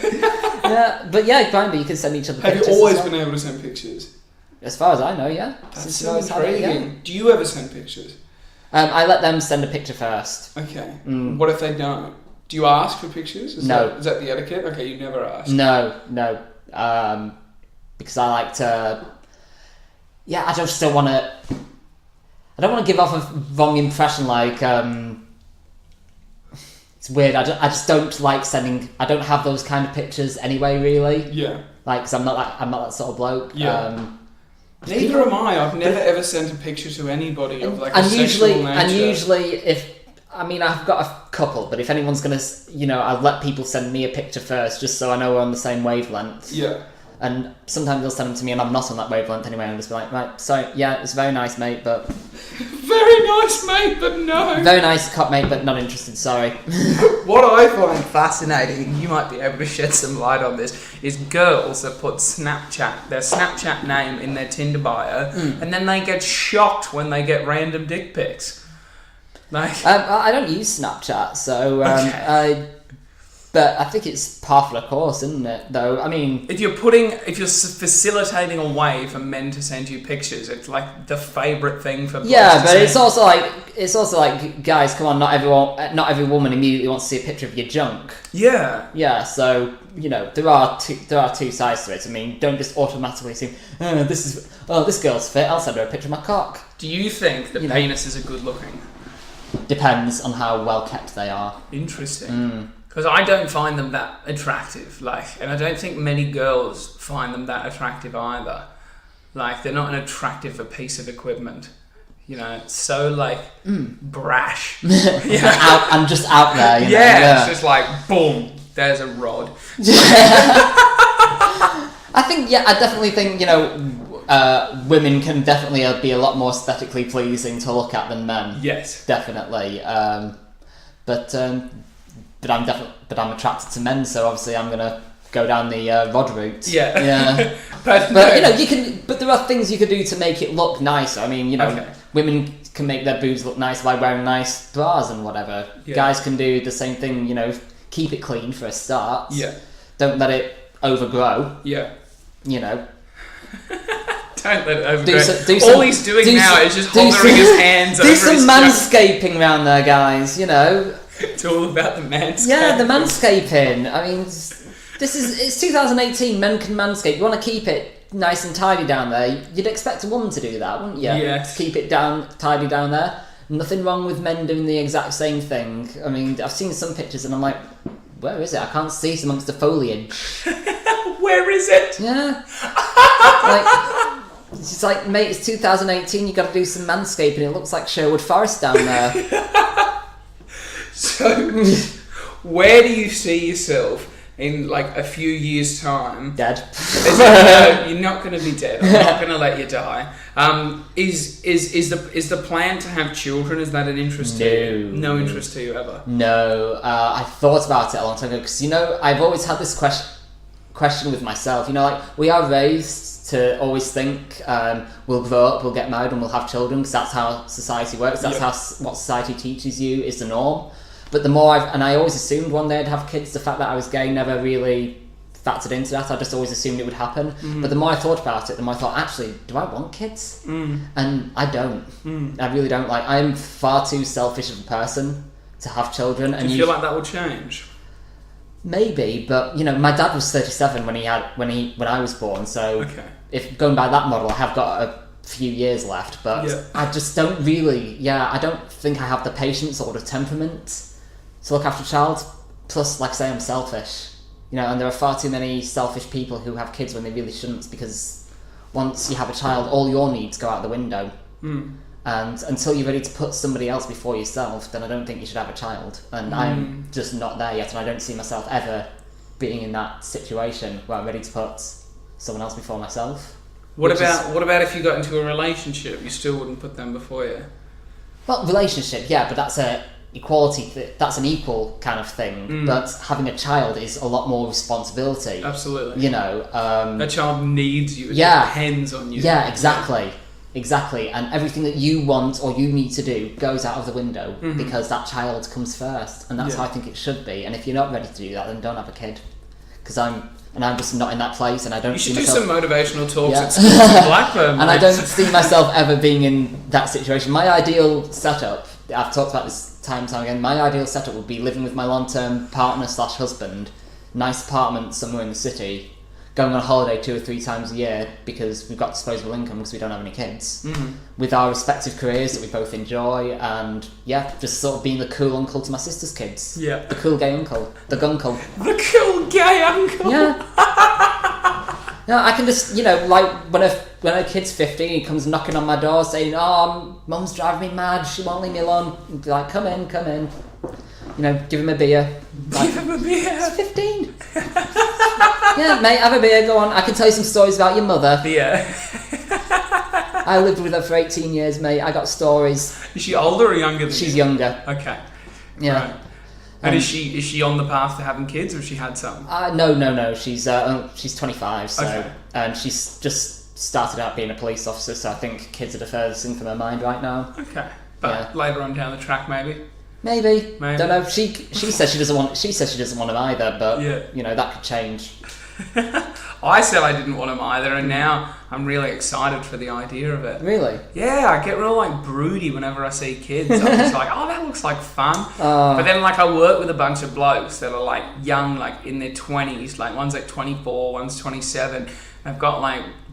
Yeah, but yeah, Grindr, you can send each other Have pictures. you always as well. been able to send pictures? As far as I know, yeah. That's Since so I was had it, intriguing. yeah. Do you ever send pictures? I let them send a picture first. Okay. Mm. What if they don't? Do you ask for pictures? No. Is that the etiquette? Okay, you never ask. No. Because I like to. Yeah, I just don't want to. I don't want to give off a wrong impression. Like, it's weird. I just don't like sending. I don't have those kind of pictures anyway. Really. Yeah. Like, because I'm not that sort of bloke. Yeah. Neither am I. I've never ever sent a picture to anybody of like a and sexual usually, nature. and usually, if I mean, I've got a couple, but if anyone's gonna, I'll let people send me a picture first, just so I know we're on the same wavelength. Yeah. And sometimes they'll send them to me, and I'm not on that wavelength anyway. I'm just be like, right, sorry, yeah, it's very nice, mate, but Very nice, mate, but no. very nice, cop, mate, but not interested. Sorry. What I find fascinating, and you might be able to shed some light on this, is girls that put their Snapchat name in their Tinder bio, and then they get shocked when they get random dick pics. Like, I don't use Snapchat, so but I think it's par for the course, isn't it? Though, I mean, if you're facilitating a way for men to send you pictures, it's like the favourite thing for boys yeah, to but send. it's also like, guys, come on, not every woman immediately wants to see a picture of your junk. Yeah. Yeah, so there are two sides to it. I mean, don't just automatically think, this girl's fit, I'll send her a picture of my cock. Do you think that penises are good looking? Depends on how well kept they are. Interesting. Because I don't find them that attractive, and I don't think many girls find them that attractive either. Like, they're not an attractive piece of equipment. It's so brash. I'm just out there. It's just like, boom, there's a rod. I definitely think women can definitely be a lot more aesthetically pleasing to look at than men. Yes, definitely. But I'm attracted to men, so obviously I'm gonna go down the rod route. Yeah. but there are things you can do to make it look nice. I mean, women can make their boobs look nice by wearing nice bras and whatever. Yeah. Guys can do the same thing. Keep it clean for a start. Yeah. Don't let it overgrow. Yeah. Don't let it overgrow. All he's doing now is just hovering his hands over his Do some manscaping around there, guys. It's all about the manscaping. Yeah, the manscaping. I mean, it's 2018. Men can manscape. You want to keep it nice and tidy down there. You'd expect a woman to do that, wouldn't you? Yes. To keep it tidy down there. Nothing wrong with men doing the exact same thing. I mean, I've seen some pictures and I'm like, where is it? I can't see it amongst the foliage. Where is it? Yeah. Like, she's like, mate, it's 2018. You got to do some manscaping. It looks like Sherwood Forest down there. So, where do you see yourself in like a few years' time? Dead. No, you're not going to be dead. I'm not going to let you die. Is the plan to have children? Is that an interest to you? No interest to you ever? No. I thought about it a long time ago because I've always had this question with myself. Like we are raised to always think we'll grow up, we'll get married, and we'll have children because that's how society works. That's what society teaches you is the norm. But the more I always assumed one day I'd have kids. The fact that I was gay never really factored into that. I just always assumed it would happen. But the more I thought about it, the more I thought, actually, do I want kids? And I don't. I really don't. Like, I'm far too selfish of a person to have children. Do you feel like that will change? Maybe, but my dad was 37 when I was born. So if going by that model, I have got a few years left. But I just don't really. I don't think I have the patience or the temperament to look after a child. Plus, like I say, I'm selfish. And there are far too many selfish people who have kids when they really shouldn't, because once you have a child, all your needs go out the window. And until you're ready to put somebody else before yourself, then I don't think you should have a child. And I'm just not there yet, and I don't see myself ever being in that situation where I'm ready to put someone else before myself. What about if you got into a relationship? You still wouldn't put them before you? Well, relationship, yeah, but that's that's an equal kind of thing. But having a child is a lot more responsibility. Absolutely. That child needs you. It depends on you. Yeah, exactly. And everything that you want or you need to do goes out of the window because that child comes first, and that's how I think it should be. And if you're not ready to do that, then don't have a kid. Because I'm just not in that place, and I don't. You should see do myself... some motivational talks at schools in Blackburn. And I don't see myself ever being in that situation. My ideal setup, I've talked about this time and time again, my ideal setup would be living with my long-term partner / husband, nice apartment somewhere in the city, going on holiday 2 or 3 times a year because we've got disposable income because we don't have any kids, with our respective careers that we both enjoy, and just sort of being the cool uncle to my sister's kids. The cool gay uncle. The gunkle. The cool gay uncle. I can just, like when a kid's 15, he comes knocking on my door saying, "Oh, Mum's driving me mad. She won't leave me alone." Be like, "Come in." Give him a beer. Give him a beer. He's 15. Yeah, mate, have a beer. Go on. I can tell you some stories about your mother. Yeah. I lived with her for 18 years, mate. I got stories. Is she older or younger than you? She's younger. Okay. Yeah. Right. And is she on the path to having kids, or has she had some? No. She's 25, so okay. And she's just started out being a police officer. So I think kids are the furthest thing from her mind right now. Okay, but later on down the track, maybe. Maybe. Don't know. She says she doesn't want. She says she doesn't want them either, but that could change. I said I didn't want them either, and now I'm really excited for the idea of it. Really? Yeah, I get real broody whenever I see kids. I'm just like, oh, that looks like fun. But then I work with a bunch of blokes that are young, in their 20s. One's 24, one's 27. I've got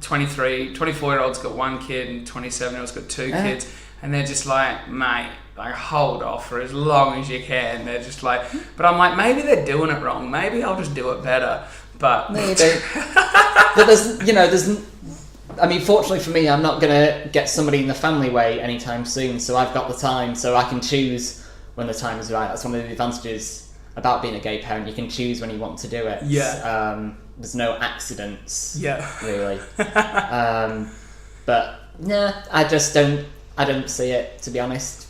24-year-old's got 1 kid, and 27-year-old's got 2 kids, and they're just mate. Hold off for as long as you can. They're just but I'm maybe they're doing it wrong. Maybe I'll just do it better. But maybe. But fortunately for me, I'm not gonna get somebody in the family way anytime soon. So I've got the time, so I can choose when the time is right. That's one of the advantages about being a gay parent. You can choose when you want to do it. Yeah. There's no accidents. Yeah. Really. But I just don't. I don't see it, to be honest.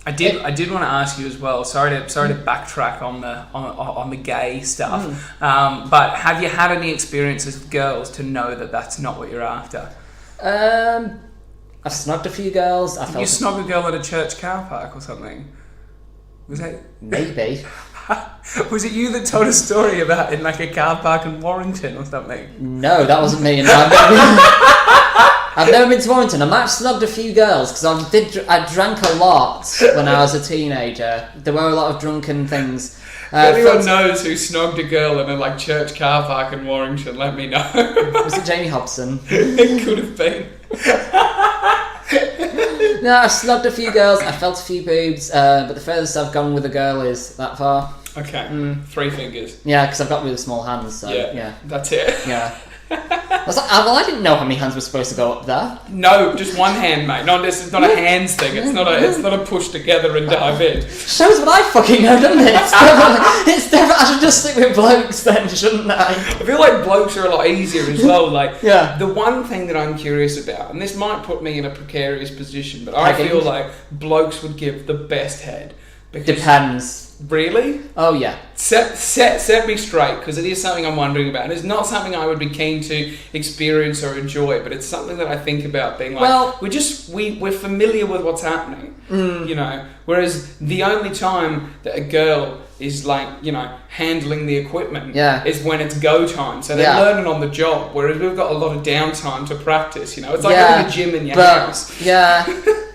I did want to ask you as well. Sorry to backtrack on the gay stuff. But have you had any experiences with girls to know that that's not what you're after? I've snogged a few girls. Did you snog a girl at a church car park or something? Was that maybe? Was it you that told a story about in a car park in Warrington or something? No, that wasn't me. I've never been to Warrington. I might have snogged a few girls because I drank a lot when I was a teenager. There were a lot of drunken things. If anyone knows who snogged a girl in a church car park in Warrington, let me know. Was it Jamie Hobson? It could have been. No, I've snogged a few girls. I felt a few boobs, but the furthest I've gone with a girl is that far. Okay, 3 fingers. Yeah, because I've got really small hands. So yeah, that's it. Yeah. I was like, well, I didn't know how many hands were supposed to go up there. No, just one hand, mate. No, this is not a hands thing. It's not a push together and dive in. Shows what I fucking know, doesn't it? It's definitely, I should just stick with blokes then, shouldn't I? I feel like blokes are a lot easier as well. Like, Yeah. the one thing that I'm curious about, and this might put me in a precarious position, but I feel like blokes would give the best head. Because Depends. Really? Oh, yeah. Set me straight, because it is something I'm wondering about. And it's not something I would be keen to experience or enjoy, but it's something that I think about being like, Well- we're familiar with what's happening, you know. Whereas the only time that a girl is like, you know, handling the equipment is when it's go time. So they're learning on the job, whereas we've got a lot of downtime to practice, you know. It's like going to the gym in your house. Yeah.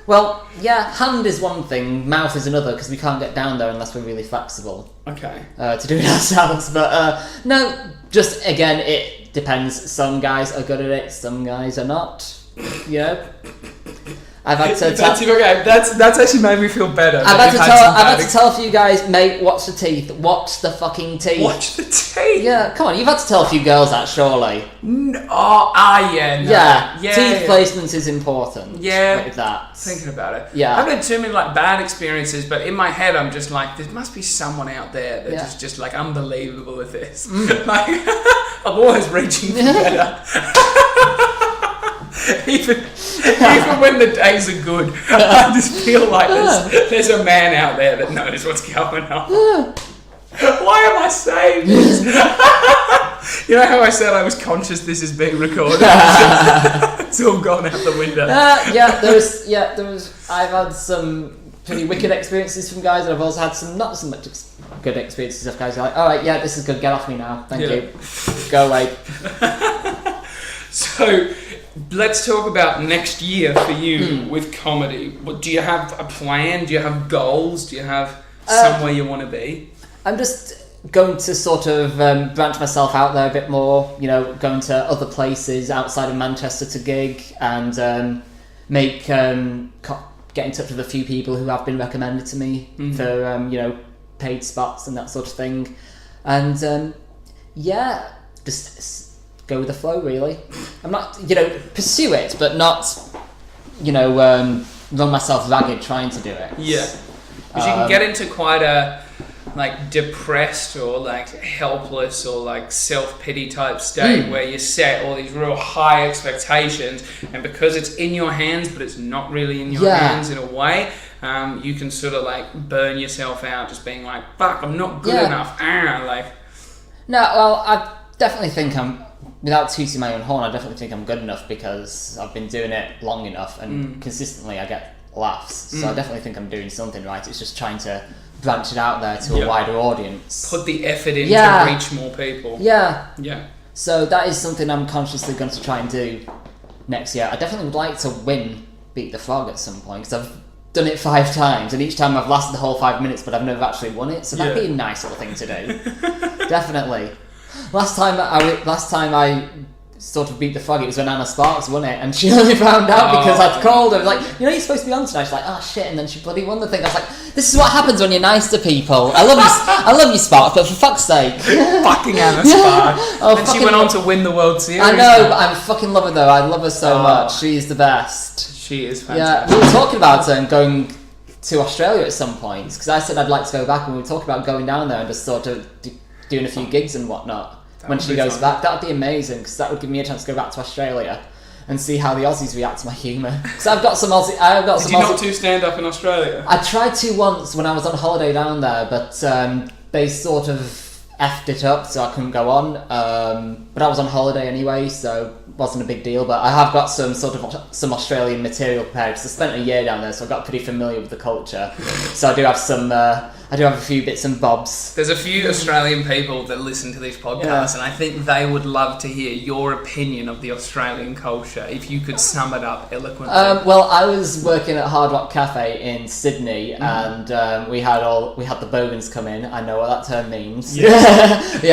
Well, yeah, hand is one thing, mouth is another, because we can't get down there unless we're really flexible. Okay. To do it ourselves. But, no, just, again, it depends. Some guys are good at it, some guys are not. You know? I've had to that's actually made me feel better. I've had to tell a few guys, mate, watch the teeth. Watch the fucking teeth. Watch the teeth? Yeah, come on, you've had to tell a few girls that, surely. Yeah. Teeth placement is important. Yeah. With that. Thinking about it. Yeah. I've had too many like bad experiences, but in my head I'm just like, there must be someone out there that is just like unbelievable at this. Like, I'm always reaching for better. Even when the days are good, I just feel like there's a man out there that knows what's going on. Why am I saying this? You know how I said I was conscious this is being recorded? It's all gone out the window. There was. I've had some pretty wicked experiences from guys, and I've also had some not so much good experiences of guys who are like, all right, yeah, this is good. Get off me now. Thank you. Go away. So, let's talk about next year for you with comedy. Do you have a plan? Do you have goals? Do you have somewhere you want to be? I'm just going to sort of branch myself out there a bit more, you know, going to other places outside of Manchester to gig and get in touch with a few people who have been recommended to me for, you know, paid spots and that sort of thing. And, just go with the flow, really. I'm not, you know, pursue it, but not, you know, run myself ragged trying to do it. Yeah. Because you can get into quite a like depressed or like helpless or like self-pity type state where you set all these real high expectations, and because it's in your hands but it's not really in your hands in a way, you can sort of like burn yourself out just being like, fuck, I'm not good enough. No, well, I definitely think without tooting my own horn, I definitely think I'm good enough because I've been doing it long enough and consistently I get laughs. So I definitely think I'm doing something right. It's just trying to branch it out there to a wider audience. Put the effort in to reach more people. Yeah. Yeah. So that is something I'm consciously going to try and do next year. I definitely would like to win Beat the Frog at some point because I've done it 5 times and each time I've lasted the whole 5 minutes but I've never actually won it. So that'd be a nice little thing to do. Definitely. Last time I sort of beat the frog, it was when Anna Sparks won it, and she only found out because I'd called her. I was like, you know, you're supposed to be on tonight. She's like, oh shit, and then she bloody won the thing. I was like, this is what happens when you're nice to people. I love you, Sparks, but for fuck's sake. Fucking Anna Sparks. And she went on to win the World Series. I know, but I fucking love her though. I love her so much. She's the best. She is fantastic. Yeah, we were talking about her and going to Australia at some point, because I said I'd like to go back, and we were talking about going down there and just sort of doing a few gigs and whatnot. When she goes back, that would be amazing because that would give me a chance to go back to Australia and see how the Aussies react to my humour. Because I've got some Aussie. Did you not do stand up in Australia? I tried to once when I was on holiday down there, but they sort of effed it up, so I couldn't go on. But I was on holiday anyway, so it wasn't a big deal. But I have got some Australian material prepared because I spent a year down there, so I got pretty familiar with the culture. So I do have some. I do have a few bits and bobs. There's a few Australian people that listen to these podcasts, and I think they would love to hear your opinion of the Australian culture, if you could sum it up eloquently. Well, I was working at Hard Rock Cafe in Sydney, and we had the bogans come in. I know what that term means. Yes. we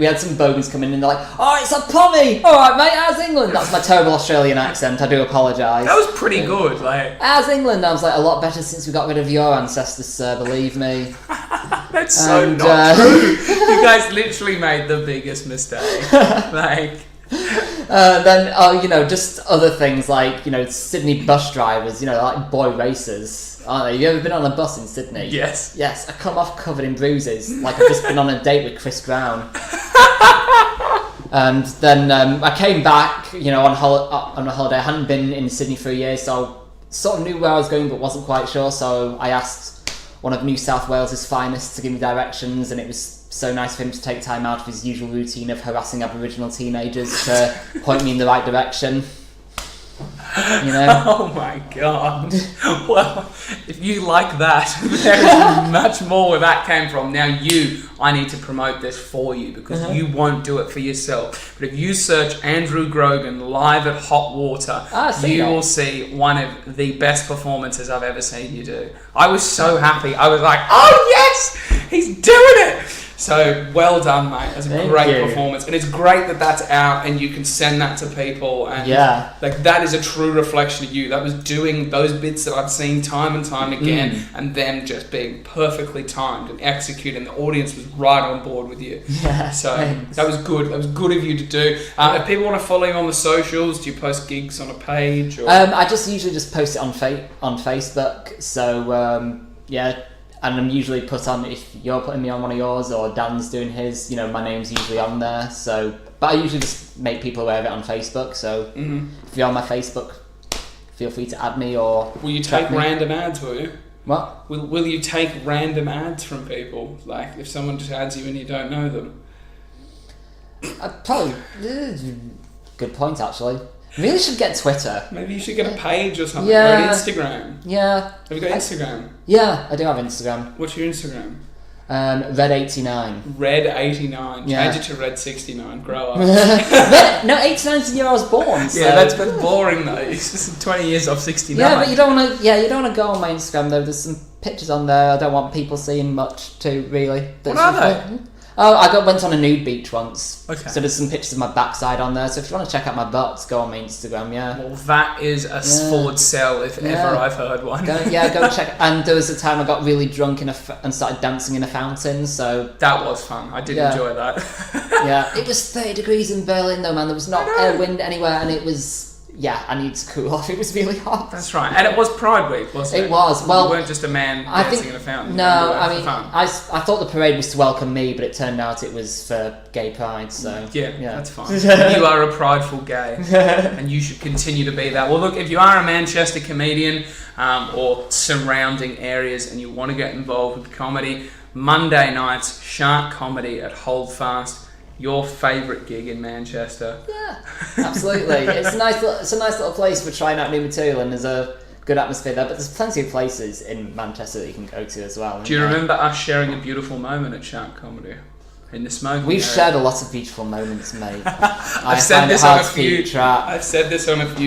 had some bogans come in, and they're like, "Oh, it's a pommy! All right, mate, how's England?" That's my terrible Australian accent. I do apologise. That was pretty good. Like, how's England? I was like, a lot better since we got rid of your ancestors, sir. Believe me. That's so not true. You guys literally made the biggest mistake. Like, Then, just other things like, Sydney bus drivers, like boy racers. Aren't they? Have you ever been on a bus in Sydney? Yes. Yes, I come off covered in bruises, like I've just been on a date with Chris Brown. And then I came back, on a holiday. I hadn't been in Sydney for a year, so I sort of knew where I was going but wasn't quite sure, so I asked one of New South Wales' finest to give me directions, and it was so nice for him to take time out of his usual routine of harassing Aboriginal teenagers to point me in the right direction. Oh my god. Well, if you like that, there is much more where that came from. Now I need to promote this for you because you won't do it for yourself. But if you search Andrew Grogan live at Hot Water, you will see one of the best performances I've ever seen you do. I was so happy. I was like, oh yes, he's doing it. So well done, mate. That's a great performance, and it's great that that's out and you can send that to people. And that is a true reflection of you. That was doing those bits that I've seen time and time again, and them just being perfectly timed and executed. And the audience was right on board with you. Yeah, so thanks. that was good. That was good of you to do. If people want to follow you on the socials, do you post gigs on a page? Or? I usually just post it on Facebook. So and I'm usually put on, if you're putting me on one of yours or Dan's doing his, my name's usually on there. So, but I usually just make people aware of it on Facebook. So if you're on my Facebook, feel free to add me or. Will you take random ads? Will you? What? Will you take random ads from people? Like if someone just adds you and you don't know them? Probably. Good point, actually. Really should get Twitter. Maybe you should get a page or something, or an Instagram. Yeah. Have you got Instagram? Yeah, I do have Instagram. What's your Instagram? Red89. Red89. Yeah. Change it to Red69. Grow up. No, 89's the year I was born. So. Yeah, that's boring though. It's just 20 years off 69. Yeah, but you don't want to. Yeah, you don't want to go on my Instagram though. There's some pictures on there. I don't want people seeing much too. Really. What are they? Oh, I went on a nude beach once. Okay. So there's some pictures of my backside on there. So if you want to check out my butts, go on my Instagram, Well, that is a forward sell if ever I've heard one. Go check. And there was a time I got really drunk and started dancing in a fountain. So that was fun. I did enjoy that. Yeah, it was 30 degrees in Berlin though, man. There was not a wind anywhere, and it was. Yeah, I need to cool off. It was really hot. That's right. And it was Pride Week, wasn't it? It was. Well, you weren't just a man dancing in a fountain. No, I thought the parade was to welcome me, but it turned out it was for gay pride, so... Yeah, that's fine. You are a prideful gay, and you should continue to be that. Well, look, if you are a Manchester comedian or surrounding areas and you want to get involved with comedy, Monday nights, Shark Comedy at Holdfast. Your favourite gig in Manchester? Yeah, absolutely. It's a nice little place for trying out new material, and there's a good atmosphere there. But there's plenty of places in Manchester that you can go to as well. Do you remember us sharing a beautiful moment at Shark Comedy in the smoking We've area? shared a lot of beautiful moments, mate. I've said this on a few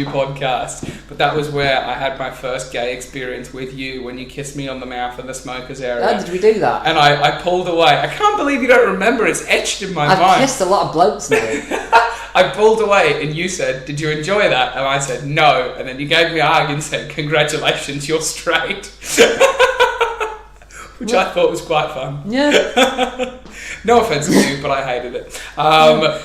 podcasts, but that was where I had my first gay experience with you when you kissed me on the mouth in the smokers area. Oh, did we do that? And I pulled away. I can't believe you don't remember. It's etched in my mind. I've kissed a lot of blokes, mate. I pulled away and you said, "Did you enjoy that?" And I said, "No." And then you gave me a hug and said, "Congratulations, you're straight." Which I thought was quite fun. Yeah. No offence to you, but I hated it.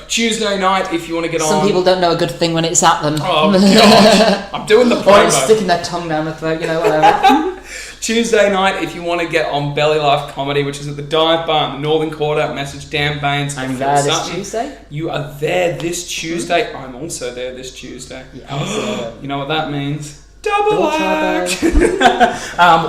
Tuesday night, if you want to get on... Some people don't know a good thing when it's at them. Oh, gosh. I'm doing the promo. Or sticking their tongue down the throat, whatever. Tuesday night, if you want to get on Belly Life Comedy, which is at the Dive Bar in the Northern Quarter, message Dan Baines. I'm there this Tuesday. You are there this Tuesday. I'm also there this Tuesday. Yeah, you know what that means? Double act!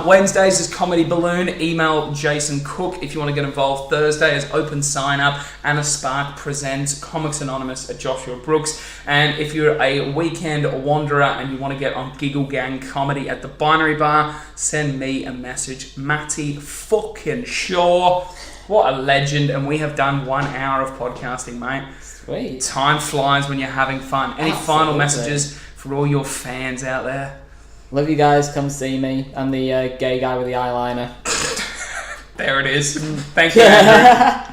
Wednesdays is Comedy Balloon. Email Jason Cook if you want to get involved. Thursday is open sign up. Anna Spark presents Comics Anonymous at Joshua Brooks. And if you're a weekend wanderer and you want to get on Giggle Gang Comedy at the Binary Bar, send me a message. Matty fucking Shaw. What a legend. And we have done 1 hour of podcasting, mate. Sweet. Time flies when you're having fun. Any final messages for all your fans out there? Love you guys, come see me. I'm the gay guy with the eyeliner. There it is. Thank you, Andrew.